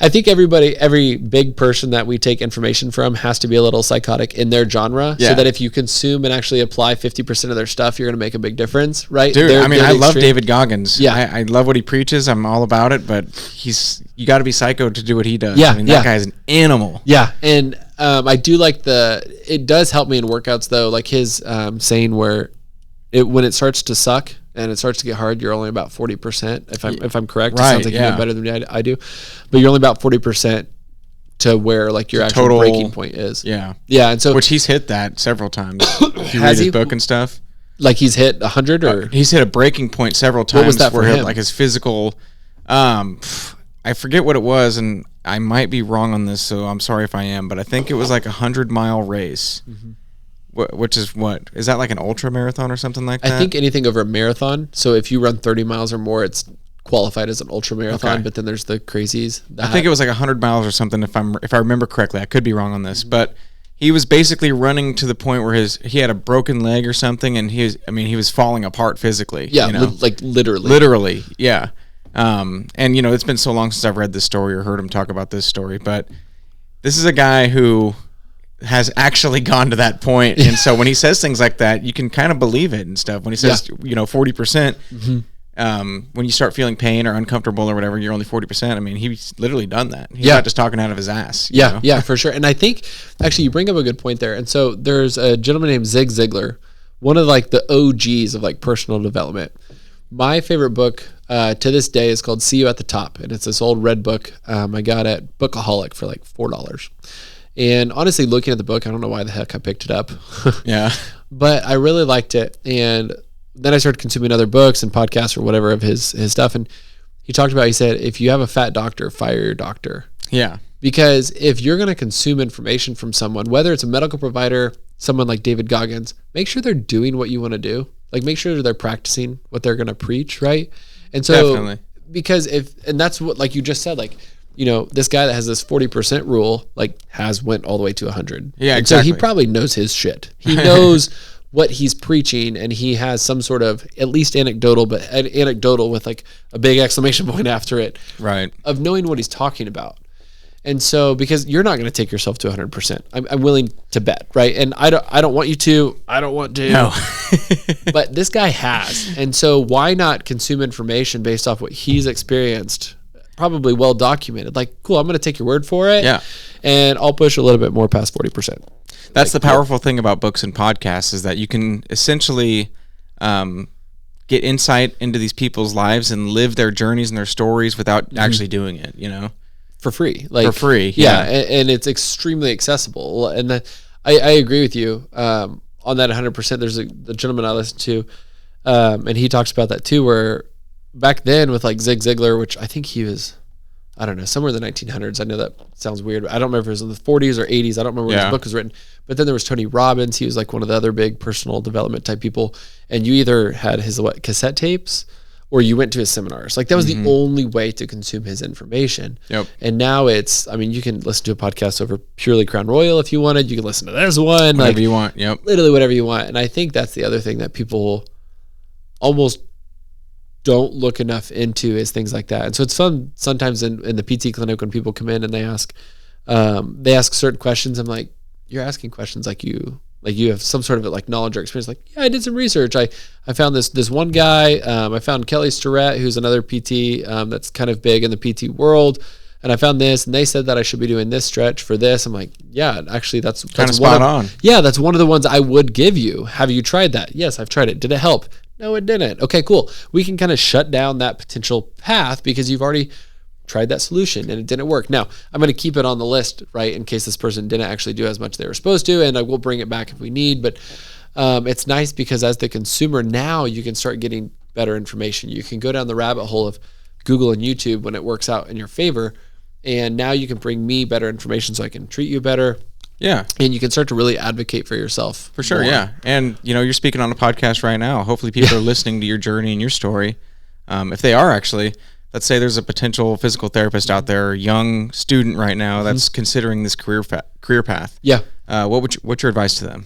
I think every big person that we take information from has to be a little psychotic in their genre, so that if you consume and actually apply 50% of their stuff, you're going to make a big difference, right? Dude, I love David Goggins. Yeah. I love what he preaches. I'm all about it, but you got to be psycho to do what he does. Yeah, I mean, that guy's an animal. Yeah, and I do like it does help me in workouts though, like his saying where when it starts to suck and it starts to get hard, you're only about 40%. If I'm correct, right, it sounds like you know better than I do, but you're only about 40% to where like your actual total breaking point is. Yeah, and so which he's hit that several times. If you read his book and stuff, like he's hit 100 or he's hit a breaking point several times. What was that for him? Like his physical, I forget what it was, and I might be wrong on this, so I'm sorry if I am, but I think it was like 100-mile race. Mm-hmm. Which is what? Is that like an ultra marathon or something like that? I think anything over a marathon. So if you run 30 miles or more, it's qualified as an ultra marathon. Okay. But then there's the crazies. I think it was like 100 miles or something. If I remember correctly, I could be wrong on this, but he was basically running to the point where he had a broken leg or something, and he was falling apart physically. Yeah, you know? like literally. Literally, yeah. And you know, it's been so long since I've read this story or heard him talk about this story, but this is a guy who has actually gone to that point. And so when he says things like that, you can kind of believe it and stuff. When he says, 40%, when you start feeling pain or uncomfortable or whatever, you're only 40%. I mean, he's literally done that. He's not just talking out of his ass. You know? Yeah, for sure. And I think actually you bring up a good point there. And so there's a gentleman named Zig Ziglar, one of like the OGs of like personal development. My favorite book to this day is called See You at the Top. And it's this old red book I got at Bookaholic for like $4. And honestly, looking at the book, I don't know why the heck I picked it up. Yeah. But I really liked it. And then I started consuming other books and podcasts or whatever of his stuff. And he said, if you have a fat doctor, fire your doctor. Yeah. Because if you're going to consume information from someone, whether it's a medical provider, someone like David Goggins, make sure they're doing what you want to do. Like make sure they're practicing what they're going to preach, right? And so, definitely. Because and that's what, like you just said, like, you know, this guy that has this 40% rule, like went all the way to 100. Yeah, and exactly. So he probably knows his shit. He knows what he's preaching, and he has some sort of, at least anecdotal with like a big exclamation point after it. Right. Of knowing what he's talking about. And so, because you're not going to take yourself to 100%, I'm willing to bet, right? And I don't want you to. I don't want to. No. But this guy has, and so why not consume information based off what he's experienced? Probably well documented. Like, cool, I'm going to take your word for it. Yeah. And I'll push a little bit more past 40%. That's the powerful thing about books and podcasts is that you can essentially get insight into these people's lives and live their journeys and their stories without actually doing it, you know, for free, for free. Yeah. And it's extremely accessible. And I agree with you on that 100%. There's the gentleman I listen to, and he talks about that too, where back then with like Zig Ziglar, which I think he was, I don't know, somewhere in the 1900s. I know that sounds weird, but I don't remember if it was in the 40s or 80s. I don't remember when his book was written. But then there was Tony Robbins. He was like one of the other big personal development type people. And you either had his cassette tapes or you went to his seminars. Like that was the only way to consume his information. Yep. And now you can listen to a podcast over purely Crown Royal if you wanted. You can listen to this one. Whatever you want. Yep. Literally whatever you want. And I think that's the other thing that people almost don't look enough into is things like that. And so it's fun sometimes in the PT clinic when people come in and they ask certain questions. I'm like, you're asking questions like you have some sort of like knowledge or experience. Like, yeah, I did some research. I found this one guy. I found Kelly Starrett, who's another PT that's kind of big in the PT world. And I found this, and they said that I should be doing this stretch for this. I'm like, yeah, actually, that's kind of spot on. Yeah, that's one of the ones I would give you. Have you tried that? Yes, I've tried it. Did it help? No, it didn't. Okay, cool. We can kind of shut down that potential path because you've already tried that solution and it didn't work. Now, I'm going to keep it on the list, right, in case this person didn't actually do as much they were supposed to, and I will bring it back if we need. But it's nice because as the consumer now, you can start getting better information. You can go down the rabbit hole of Google and YouTube when it works out in your favor, and now you can bring me better information so I can treat you better. Yeah. And you can start to really advocate for yourself. For sure, yeah. And, you're speaking on a podcast right now. Hopefully people are listening to your journey and your story. If they are actually, let's say there's a potential physical therapist out there, young student right now that's considering this career path. Yeah. What's your advice to them?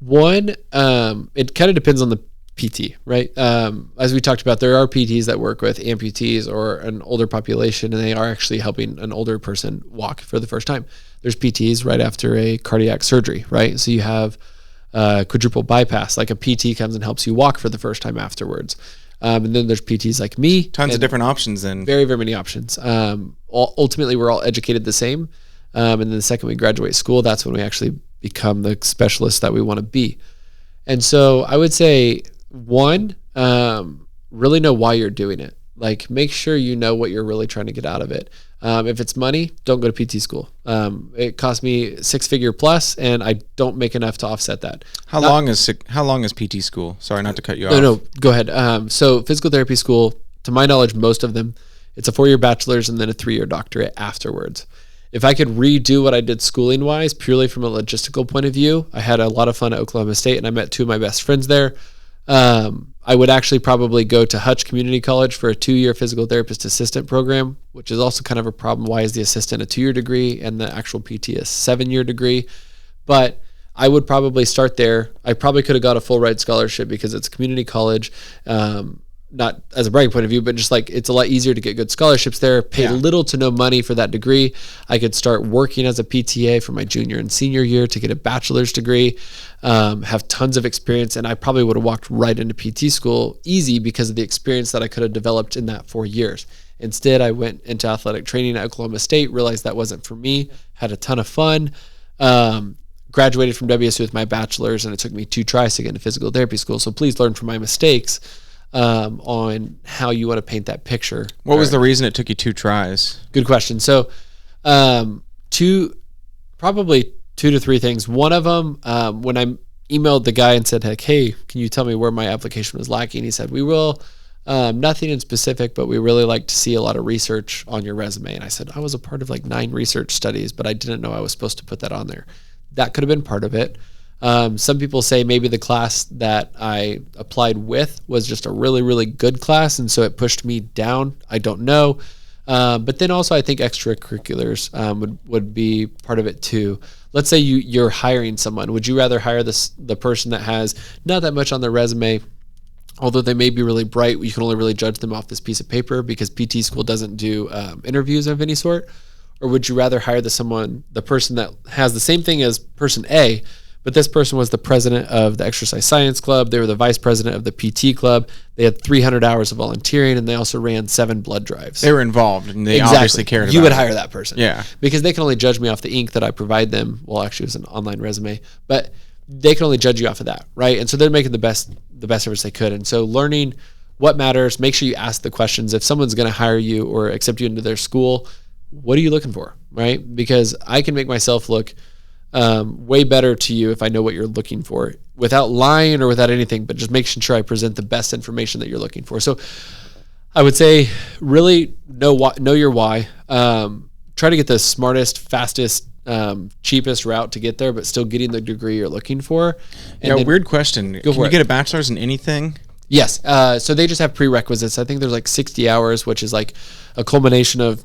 One, it kind of depends on the PT, right? As we talked about, there are PTs that work with amputees or an older population, and they are actually helping an older person walk for the first time. There's PTs right after a cardiac surgery, right? So you have quadruple bypass, like a PT comes and helps you walk for the first time afterwards. And then there's PTs like me. Tons of different options then. Very, very many options. Ultimately, we're all educated the same. And then the second we graduate school, that's when we actually become the specialists that we want to be. And so I would say, one, really know why you're doing it. Like, make sure you know what you're really trying to get out of it. If it's money, don't go to PT school. It cost me 6-figure plus, and I don't make enough to offset that. How long is PT school? Sorry, not to cut you off. No, go ahead. So physical therapy school, to my knowledge, most of them, it's a 4-year bachelor's and then a 3-year doctorate afterwards. If I could redo what I did schooling wise, purely from a logistical point of view, I had a lot of fun at Oklahoma State, and I met 2 of my best friends there. I would actually probably go to Hutch Community College for a 2-year physical therapist assistant program, which is also kind of a problem. Why is the assistant a 2-year degree and the actual PT a 7-year degree? But I would probably start there. I probably could have got a full ride scholarship because it's a community college, not as a bragging point of view, but just like it's a lot easier to get good scholarships there, pay little to no money for that degree. I could start working as a PTA for my junior and senior year to get a bachelor's degree, have tons of experience, and I probably would have walked right into PT school easy because of the experience that I could have developed in that 4 years. Instead, I went into athletic training at Oklahoma State, realized that wasn't for me, had a ton of fun, graduated from WSU with my bachelor's, and it took me 2 tries to get into physical therapy school. So please learn from my mistakes on how you want to paint that picture. What was the reason it took you 2 tries? Good question. So probably 2 to 3 things. One of them, when I emailed the guy and said, like, hey, can you tell me where my application was lacking? He said, we will. Nothing in specific, but we really like to see a lot of research on your resume. And I said, I was a part of like 9 research studies, but I didn't know I was supposed to put that on there. That could have been part of it. Some people say maybe the class that I applied with was just a really, really good class, and so it pushed me down. I don't know. But then also I think extracurriculars would be part of it too. Let's say you're hiring someone. Would you rather hire the person that has not that much on their resume, although they may be really bright? You can only really judge them off this piece of paper because PT school doesn't do interviews of any sort. Or would you rather hire the person that has the same thing as person A, but this person was the president of the Exercise Science Club. They were the vice president of the PT Club. They had 300 hours of volunteering, and they also ran 7 blood drives. They were involved, and they obviously cared about it. You would hire that person. Yeah. Because they can only judge me off the ink that I provide them. Well, actually, it was an online resume. But they can only judge you off of that, right? And so they're making the best efforts they could. And so learning what matters, make sure you ask the questions. If someone's going to hire you or accept you into their school, what are you looking for, right? Because I can make myself look way better to you if I know what you're looking for, without lying or without anything, but just making sure I present the best information that you're looking for. So I would say really know your why. Try to get the smartest, fastest, cheapest route to get there, but still getting the degree you're looking for. And weird question. Can you get a bachelor's in anything? Yes. So they just have prerequisites. I think there's like 60 hours, which is like a culmination of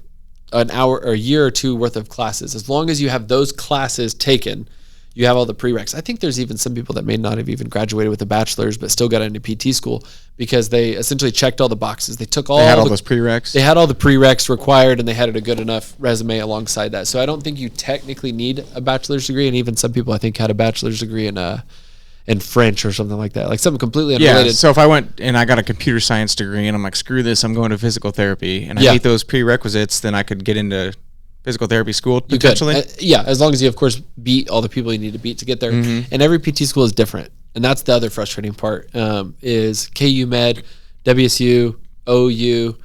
an hour or a year or two worth of classes. As long as you have those classes taken, you have all the prereqs. I think there's even some people that may not have even graduated with a bachelor's, but still got into PT school because they essentially checked all the boxes. They had all those prereqs. They had all the prereqs required, and they had a good enough resume alongside that. So I don't think you technically need a bachelor's degree. And even some people I think had a bachelor's degree in French or something like that, like something completely unrelated. Yeah, so if I went and I got a computer science degree and I'm like, screw this, I'm going to physical therapy, and I meet those prerequisites, then I could get into physical therapy school potentially? Yeah, as long as you, of course, beat all the people you need to beat to get there. And every PT school is different. And that's the other frustrating part, is KU Med, WSU, OU,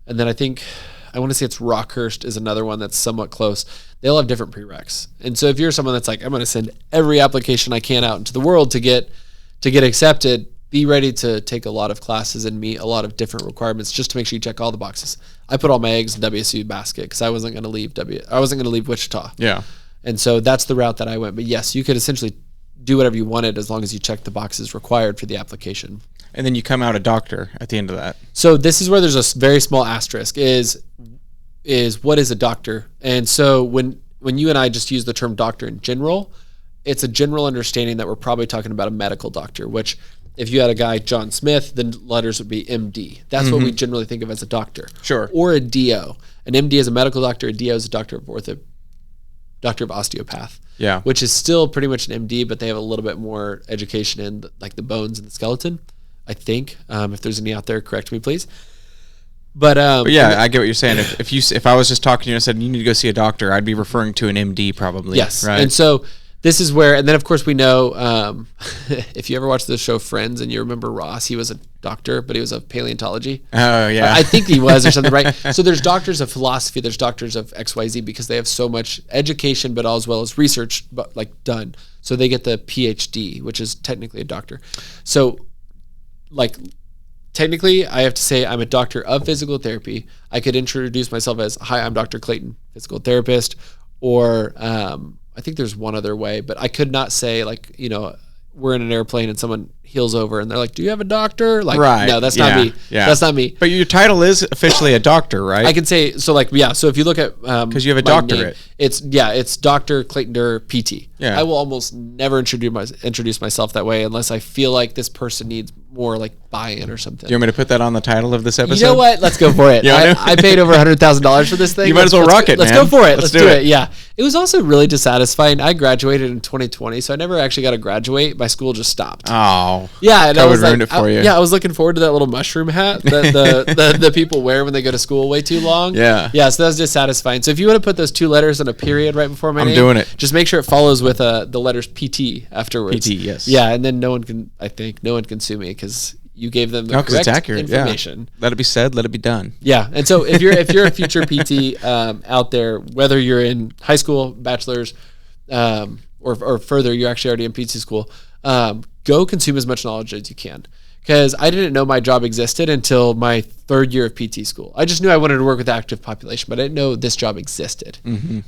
and then I want to say it's Rockhurst is another one that's somewhat close. They all have different prereqs. And so if you're someone that's like, I'm going to send every application I can out into the world to get accepted, be ready to take a lot of classes and meet a lot of different requirements just to make sure you check all the boxes. I put all my eggs in WSU basket because I wasn't going to leave Wichita. Yeah. And so that's the route that I went. But yes, you could essentially do whatever you wanted as long as you check the boxes required for the application. And then you come out a doctor at the end of that. So this is where there's a very small asterisk is what is a doctor? And so when you and I just use the term doctor in general, it's a general understanding that we're probably talking about a medical doctor, which if you had a guy, John Smith, the letters would be MD. That's what we generally think of as a doctor. Sure. Or a DO. An MD is a medical doctor. A DO is a doctor of osteopath. Yeah. Which is still pretty much an MD, but they have a little bit more education in like the bones and the skeleton, I think. If there's any out there, correct me, please. But yeah, I get what you're saying. If I was just talking to you and said you need to go see a doctor, I'd be referring to an MD probably. Yes. Right. And so this is where, and then of course we know, if you ever watched the show Friends and you remember Ross, he was a doctor, but he was of paleontology. Oh yeah. I think he was or something, right? So there's doctors of philosophy, there's doctors of XYZ because they have so much education, but as well as research, but like done. So they get the PhD, which is technically a doctor. So like, technically, I have to say I'm a doctor of physical therapy. I could introduce myself as, hi, I'm Dr. Clayton, physical therapist, or I think there's one other way, but I could not say like, we're in an airplane and someone heels over and they're like, do you have a doctor? Like, right. No, that's not me. Yeah. That's not me. But your title is officially a doctor, right? I can say, so like, yeah. So if you look at, because you have a doctorate. It's Dr. Clayton Dir, PT. Yeah. I will almost never introduce myself that way unless I feel like this person needs more like buy-in or something. Do you want me to put that on the title of this episode? You know what? Let's go for it. I paid over $100,000 for this thing. You might as well rock it, man. Let's go for it. Let's do it. Yeah. It was also really dissatisfying. I graduated in 2020, so I never actually got to graduate. My school just stopped. Oh. Yeah. And I was ruined it for you. Yeah, I was looking forward to that little mushroom hat that the people wear when they go to school way too long. Yeah. Yeah, so that was dissatisfying. So if you want to put those two letters in a period right before my name, I'm doing it. Just make sure it follows with the letters PT afterwards. PT, yes. Yeah, and then no one can sue me because you gave them the correct accurate information. Yeah. Let it be said, let it be done. Yeah, and so if you're a future PT out there, whether you're in high school, bachelor's, or further, you're actually already in PT school, go consume as much knowledge as you can. Because I didn't know my job existed until my third year of PT school. I just knew I wanted to work with the active population, but I didn't know this job existed,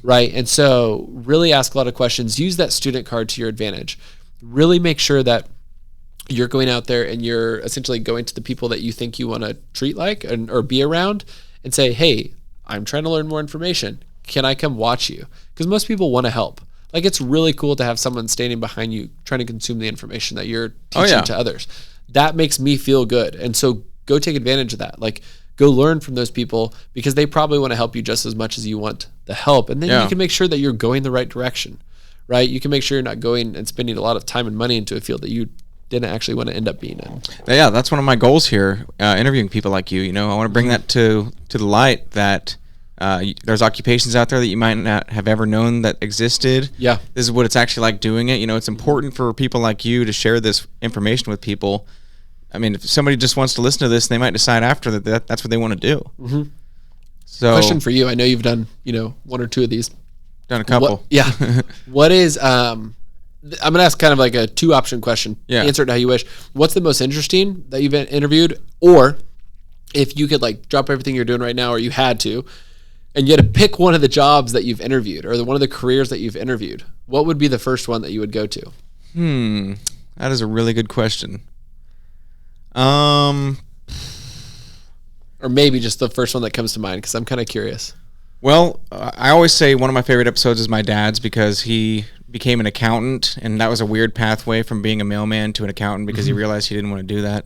right? And so really ask a lot of questions. Use that student card to your advantage. Really make sure that you're going out there and you're essentially going to the people that you think you want to treat like or be around and say, hey, I'm trying to learn more information. Can I come watch you? Because most people want to help. Like, it's really cool to have someone standing behind you trying to consume the information that you're teaching to others. That makes me feel good. And so go take advantage of that. Like, go learn from those people because they probably want to help you just as much as you want the help. And then you can make sure that you're going the right direction, right? You can make sure you're not going and spending a lot of time and money into a field that you didn't actually want to end up being in. Yeah, that's one of my goals here, interviewing people like you. I want to bring that to the light that There's occupations out there that you might not have ever known that existed. Yeah. This is what it's actually like doing it. It's important for people like you to share this information with people. I mean, if somebody just wants to listen to this, they might decide after that's what they want to do. Mm-hmm. So, question for you. I know you've done, one or two of these. Done a couple. What is, I'm going to ask kind of like a 2-option question. Yeah. Answer it how you wish. What's the most interesting that you've interviewed? Or if you could like drop everything you're doing right now, or you had to, and you had to pick one of the jobs that you've interviewed or one of the careers that you've interviewed, what would be the first one that you would go to? That is a really good question. Or maybe just the first one that comes to mind, because I'm kind of curious. Well, I always say one of my favorite episodes is my dad's, because he became an accountant, and that was a weird pathway from being a mailman to an accountant, because he realized he didn't want to do that.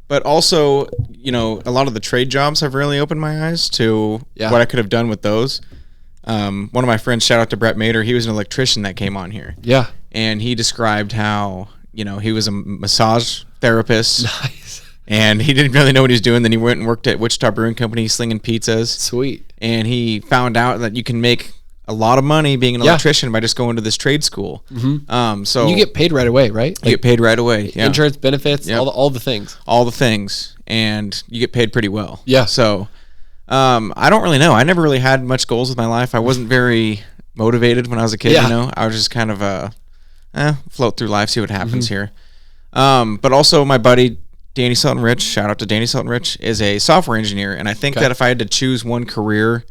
But also, a lot of the trade jobs have really opened my eyes to what I could have done with those. One of my friends, shout out to Brett Mader, he was an electrician that came on here. Yeah. And he described how, he was a massage therapist. Nice. And he didn't really know what he was doing. Then he went and worked at Wichita Brewing Company slinging pizzas. Sweet. And he found out that you can make a lot of money being an electrician by just going to this trade school. Mm-hmm. So you get paid right away, right? You get paid right away. Yeah. Insurance, benefits, all the things. All the things. And you get paid pretty well. Yeah. So I don't really know. I never really had much goals with my life. I wasn't very motivated when I was a kid, I was just kind of float through life, see what happens here. But also my buddy Danny Selton Rich, shout out to Danny Selton Rich, is a software engineer. And I think that if I had to choose one career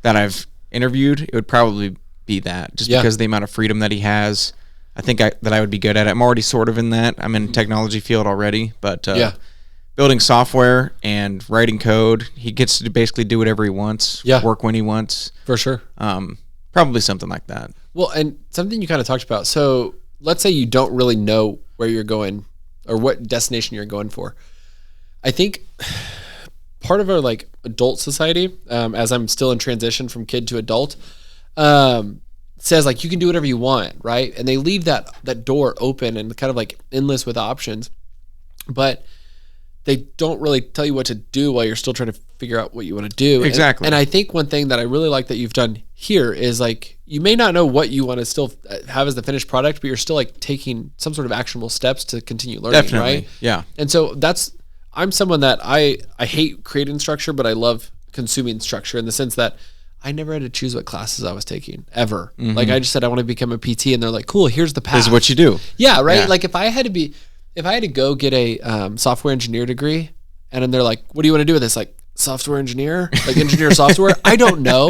that I've interviewed, it would probably be that, just because of the amount of freedom that he has. I think that I would be good at it. I'm already sort of in that. I'm in technology field already, but building software and writing code, he gets to basically do whatever he wants, work when he wants. For sure. Probably something like that. Well, and something you kind of talked about. So let's say you don't really know where you're going or what destination you're going for. I think part of our like adult society, as I'm still in transition from kid to adult, says like you can do whatever you want, right? And they leave that door open and kind of like endless with options, but they don't really tell you what to do while you're still trying to figure out what you want to do. Exactly. And I think one thing that I really like that you've done here is like, you may not know what you want to still have as the finished product, but you're still like taking some sort of actionable steps to continue learning. Definitely. Right? Yeah. And so I'm someone that I hate creating structure, but I love consuming structure in the sense that I never had to choose what classes I was taking ever. Mm-hmm. Like I just said, I want to become a PT, and they're like, cool, here's the path. This is what you do. Yeah. Right. Yeah. Like if I had to go get a software engineer degree, and then they're like, what do you want to do with this? Like software engineer, like engineer software. I don't know.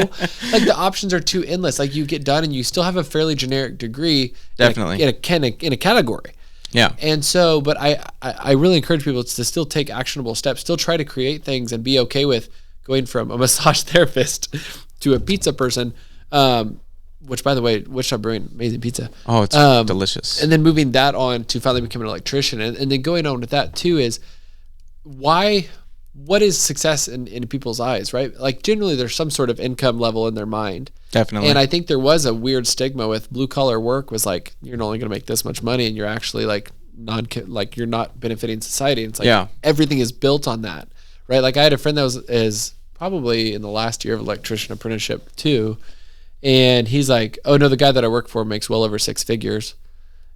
Like the options are too endless. Like you get done and you still have a fairly generic degree. Definitely. In a category. Yeah. And so, but I really encourage people to still take actionable steps, still try to create things and be okay with going from a massage therapist to a pizza person, which by the way, Wichita Brewing, amazing pizza. Oh, it's delicious. And then moving that on to finally becoming an electrician. And then going on with that too is what is success in people's eyes, right? Like generally there's some sort of income level in their mind. Definitely. And I think there was a weird stigma with blue collar work was like, you're only going to make this much money and you're actually like you're not benefiting society. And it's like everything is built on that, right? Like I had a friend that is probably in the last year of electrician apprenticeship too. And he's like, oh no, the guy that I work for makes well over 6 figures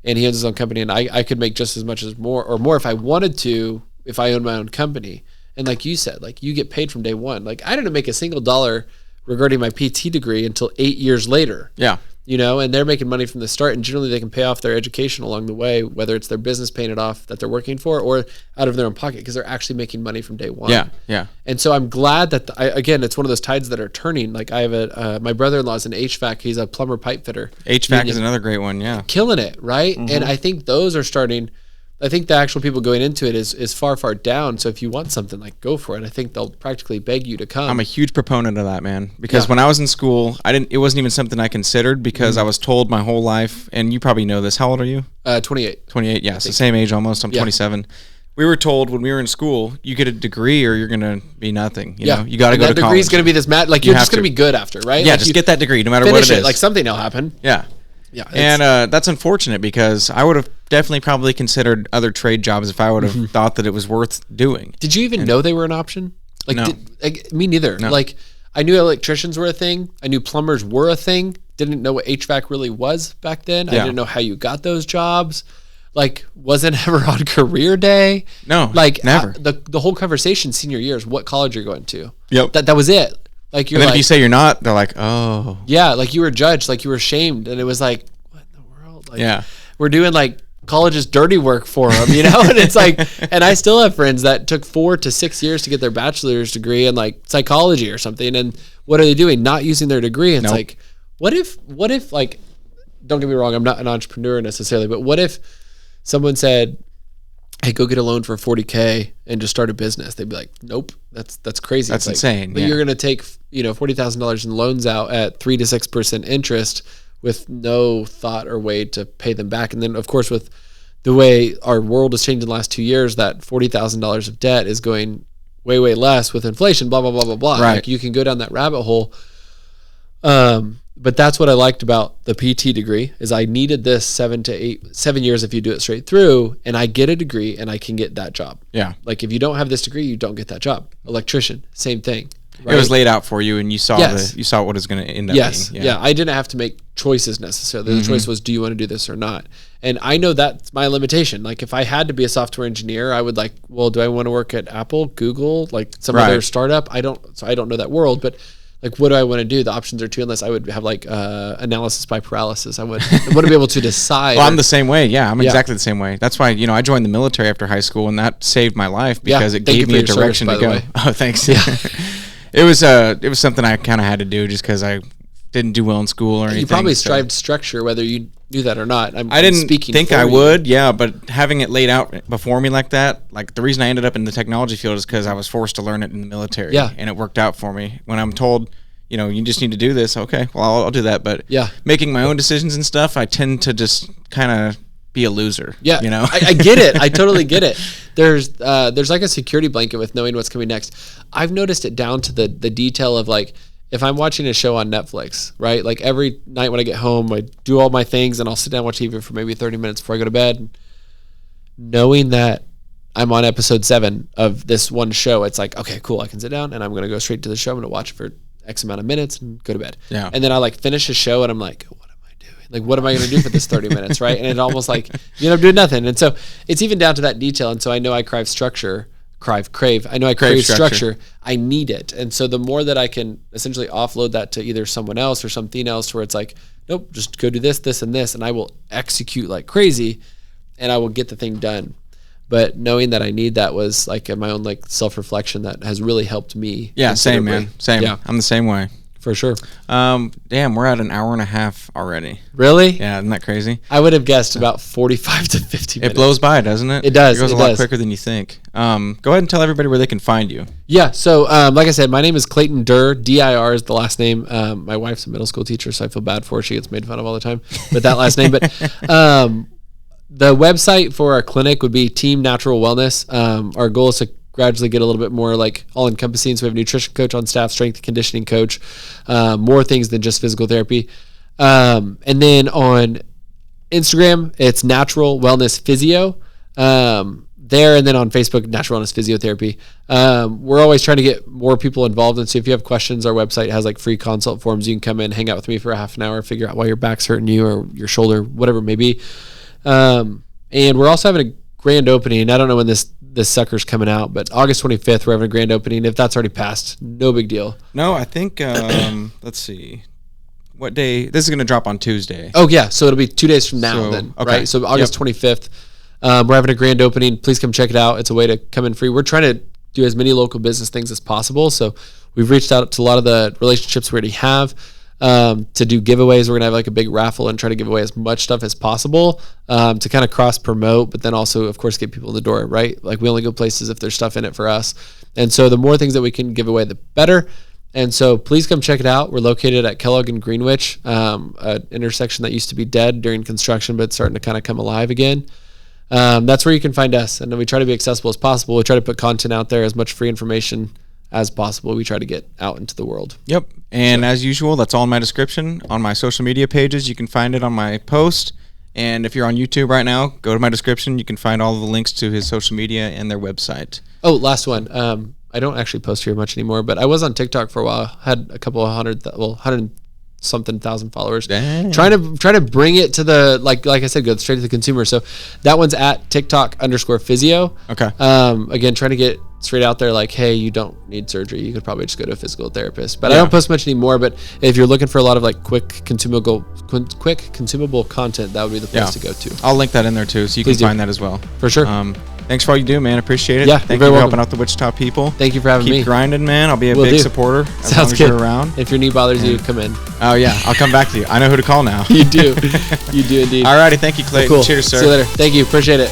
and he owns his own company. And I could make just as much as more if I wanted to, if I owned my own company. And like you said, like you get paid from day one. Like I didn't make a single dollar regarding my PT degree until 8 years later. Yeah. And they're making money from the start, and generally they can pay off their education along the way, whether it's their business paying it off that they're working for or out of their own pocket, because they're actually making money from day one. Yeah. Yeah. And so I'm glad that again, it's one of those tides that are turning. Like I have my brother-in-law is an HVAC. He's a plumber pipe fitter. HVAC is another great one. Yeah. Killing it. Right. Mm-hmm. And I think those are starting. I think the actual people going into it is far, far down. So if you want something, like go for it. I think they'll practically beg you to come. I'm a huge proponent of that, man. Because when I was in school, it wasn't even something I considered because I was told my whole life, and you probably know this. How old are you? 28. 28, yeah. So same age almost. I'm 27. We were told when we were in school, you get a degree or you're going to be nothing. You know, you got to go to college. That degree's going to be this like you're just going to be good after, right? Yeah, like just get that degree no matter what it is. Like something will happen. Yeah. Yeah, and that's unfortunate because I would have definitely probably considered other trade jobs if I would have thought that it was worth doing. Did you even know they were an option? Like, No. Me neither. No. Like, I knew electricians were a thing. I knew plumbers were a thing. Didn't know what HVAC really was back then. Yeah. I didn't know how you got those jobs. Like, wasn't ever on career day. No, like never. The whole conversation senior year is what college you're going to. Yep. That was it. Like, you're and then like, if you say you're not, they're like, oh. Yeah, like you were judged, like you were shamed, and it was like, what in the world? Like, Yeah. we're doing like college's dirty work for them, you know? And it's like, and I still have friends that took 4 to 6 years to get their bachelor's degree in like psychology or something. And what are they doing? Not using their degree. It's like, what if like, don't get me wrong, I'm not an entrepreneur necessarily, but what if someone said, hey, go get a loan for $40K and just start a business? They'd be like, nope, that's crazy. That's like, insane. But you're going to take, $40,000 in loans out at 3 to 6% interest with no thought or way to pay them back. And then of course, with the way our world has changed in the last 2 years, that $40,000 of debt is going way, way less with inflation, blah, blah, blah, blah, blah. Right. Like, you can go down that rabbit hole. But that's what I liked about the PT degree is I needed this 7 years if you do it straight through, and I get a degree and I can get that job. Yeah. Like, if you don't have this degree, you don't get that job. Electrician, same thing. Right? It was laid out for you, and you saw you saw what it was going to end up being. Yeah. I didn't have to make choices necessarily. The choice was, do you want to do this or not? And I know that's my limitation. Like, if I had to be a software engineer, I would like, well, do I want to work at Apple, Google, like some other startup? I don't know that world, but like, what do I want to do? The options are too endless. I would have like analysis by paralysis. I wouldn't be able to decide. Well, I'm the same way. Yeah, I'm exactly the same way. That's why, I joined the military after high school, and that saved my life because it gave me a direction to go. Oh, thanks. Yeah. It was something I kind of had to do just because I didn't do well in school or anything. You probably strived structure, whether you knew that or not. I didn't think I would, but having it laid out before me like that, like the reason I ended up in the technology field is because I was forced to learn it in the military. Yeah. And it worked out for me. When I'm told, you just need to do this, okay, well, I'll do that. But making my own decisions and stuff, I tend to just kind of be a loser. Yeah. I get it. I totally get it. There's like a security blanket with knowing what's coming next. I've noticed it down to the detail of like, if I'm watching a show on Netflix, right? Like every night when I get home, I do all my things and I'll sit down and watch TV for maybe 30 minutes before I go to bed. Knowing that I'm on episode 7 of this one show, it's like, okay, cool. I can sit down and I'm going to go straight to the show. I'm going to watch it for X amount of minutes and go to bed. Yeah. And then I like finish a show and I'm like, what am I doing? Like, what am I going to do for this 30 minutes, right? And it almost like, you end up doing nothing. And so it's even down to that detail. And so I know I crave structure. I know I crave structure. I need it. And so the more that I can essentially offload that to either someone else or something else where it's like, nope, just go do this, this, and this, and I will execute like crazy and I will get the thing done. But knowing that I need that was like my own like self-reflection that has really helped me. Yeah, same, man. Same. Yeah. I'm the same way. For sure. Damn, we're at an hour and a half already. Really? Yeah, isn't that crazy? I would have guessed about 45 to 50 minutes. It blows by, doesn't it? It does. It goes a lot quicker than you think. Go ahead and tell everybody where they can find you. Yeah, so like I said, my name is Clayton Dir. D-I-R is the last name. My wife's a middle school teacher, so I feel bad for her. She gets made fun of all the time with that last name. But the website for our clinic would be Team Natural Wellness. Our goal is to gradually get a little bit more like all-encompassing. So we have a nutrition coach on staff, strength and conditioning coach, more things than just physical therapy. And then on Instagram, it's Natural Wellness Physio. There, and then on Facebook, Natural Wellness Physiotherapy. We're always trying to get more people involved. And so if you have questions, our website has like free consult forms. You can come in, hang out with me for a half an hour, figure out why your back's hurting you or your shoulder, whatever it may be. And we're also having a grand opening. I don't know when this sucker's coming out, but August 25th, we're having a grand opening. If that's already passed, no big deal. No, I think, let's see. What day? This is going to drop on Tuesday. Oh, yeah. So it'll be 2 days from now then, okay. Right? So August 25th, we're having a grand opening. Please come check it out. It's a way to come in free. We're trying to do as many local business things as possible. So we've reached out to a lot of the relationships we already have to do giveaways. We're going to have like a big raffle and try to give away as much stuff as possible to kind of cross promote, but then also, of course, get people in the door, right? Like we only go places if there's stuff in it for us. And so the more things that we can give away, the better. And so please come check it out. We're located at Kellogg and Greenwich, an intersection that used to be dead during construction, but it's starting to kind of come alive again. That's where you can find us. And then we try to be accessible as possible. We try to put content out there, as much free information as possible. We try to get out into the world. Yep. And as usual, that's all in my description. On my social media pages, you can find it on my post. And if you're on YouTube right now, go to my description. You can find all the links to his social media and their website. Oh, last one. I don't actually post here much anymore, but I was on TikTok for a while. Had a couple of 100 something thousand followers. Dang. Trying to bring it to the like I said, go straight to the consumer. So that one's at TikTok_physio. Okay. Again, trying to get straight out there, like, hey, you don't need surgery. You could probably just go to a physical therapist. But I don't post much anymore. But if you're looking for a lot of like quick consumable content, that would be the place to go to. I'll link that in there too, so you can find that as well. For sure. Thanks for all you do, man. Appreciate it. Yeah, thank you for helping out the Wichita people. Thank you for having me. Keep grinding, man. I'll be a big supporter as long as you're around. If your knee bothers you, come in. Oh yeah, I'll come back to you. I know who to call now. You do. You do indeed. All righty, thank you, Clayton. Well, cool. Cheers, sir. See you later. Thank you. Appreciate it.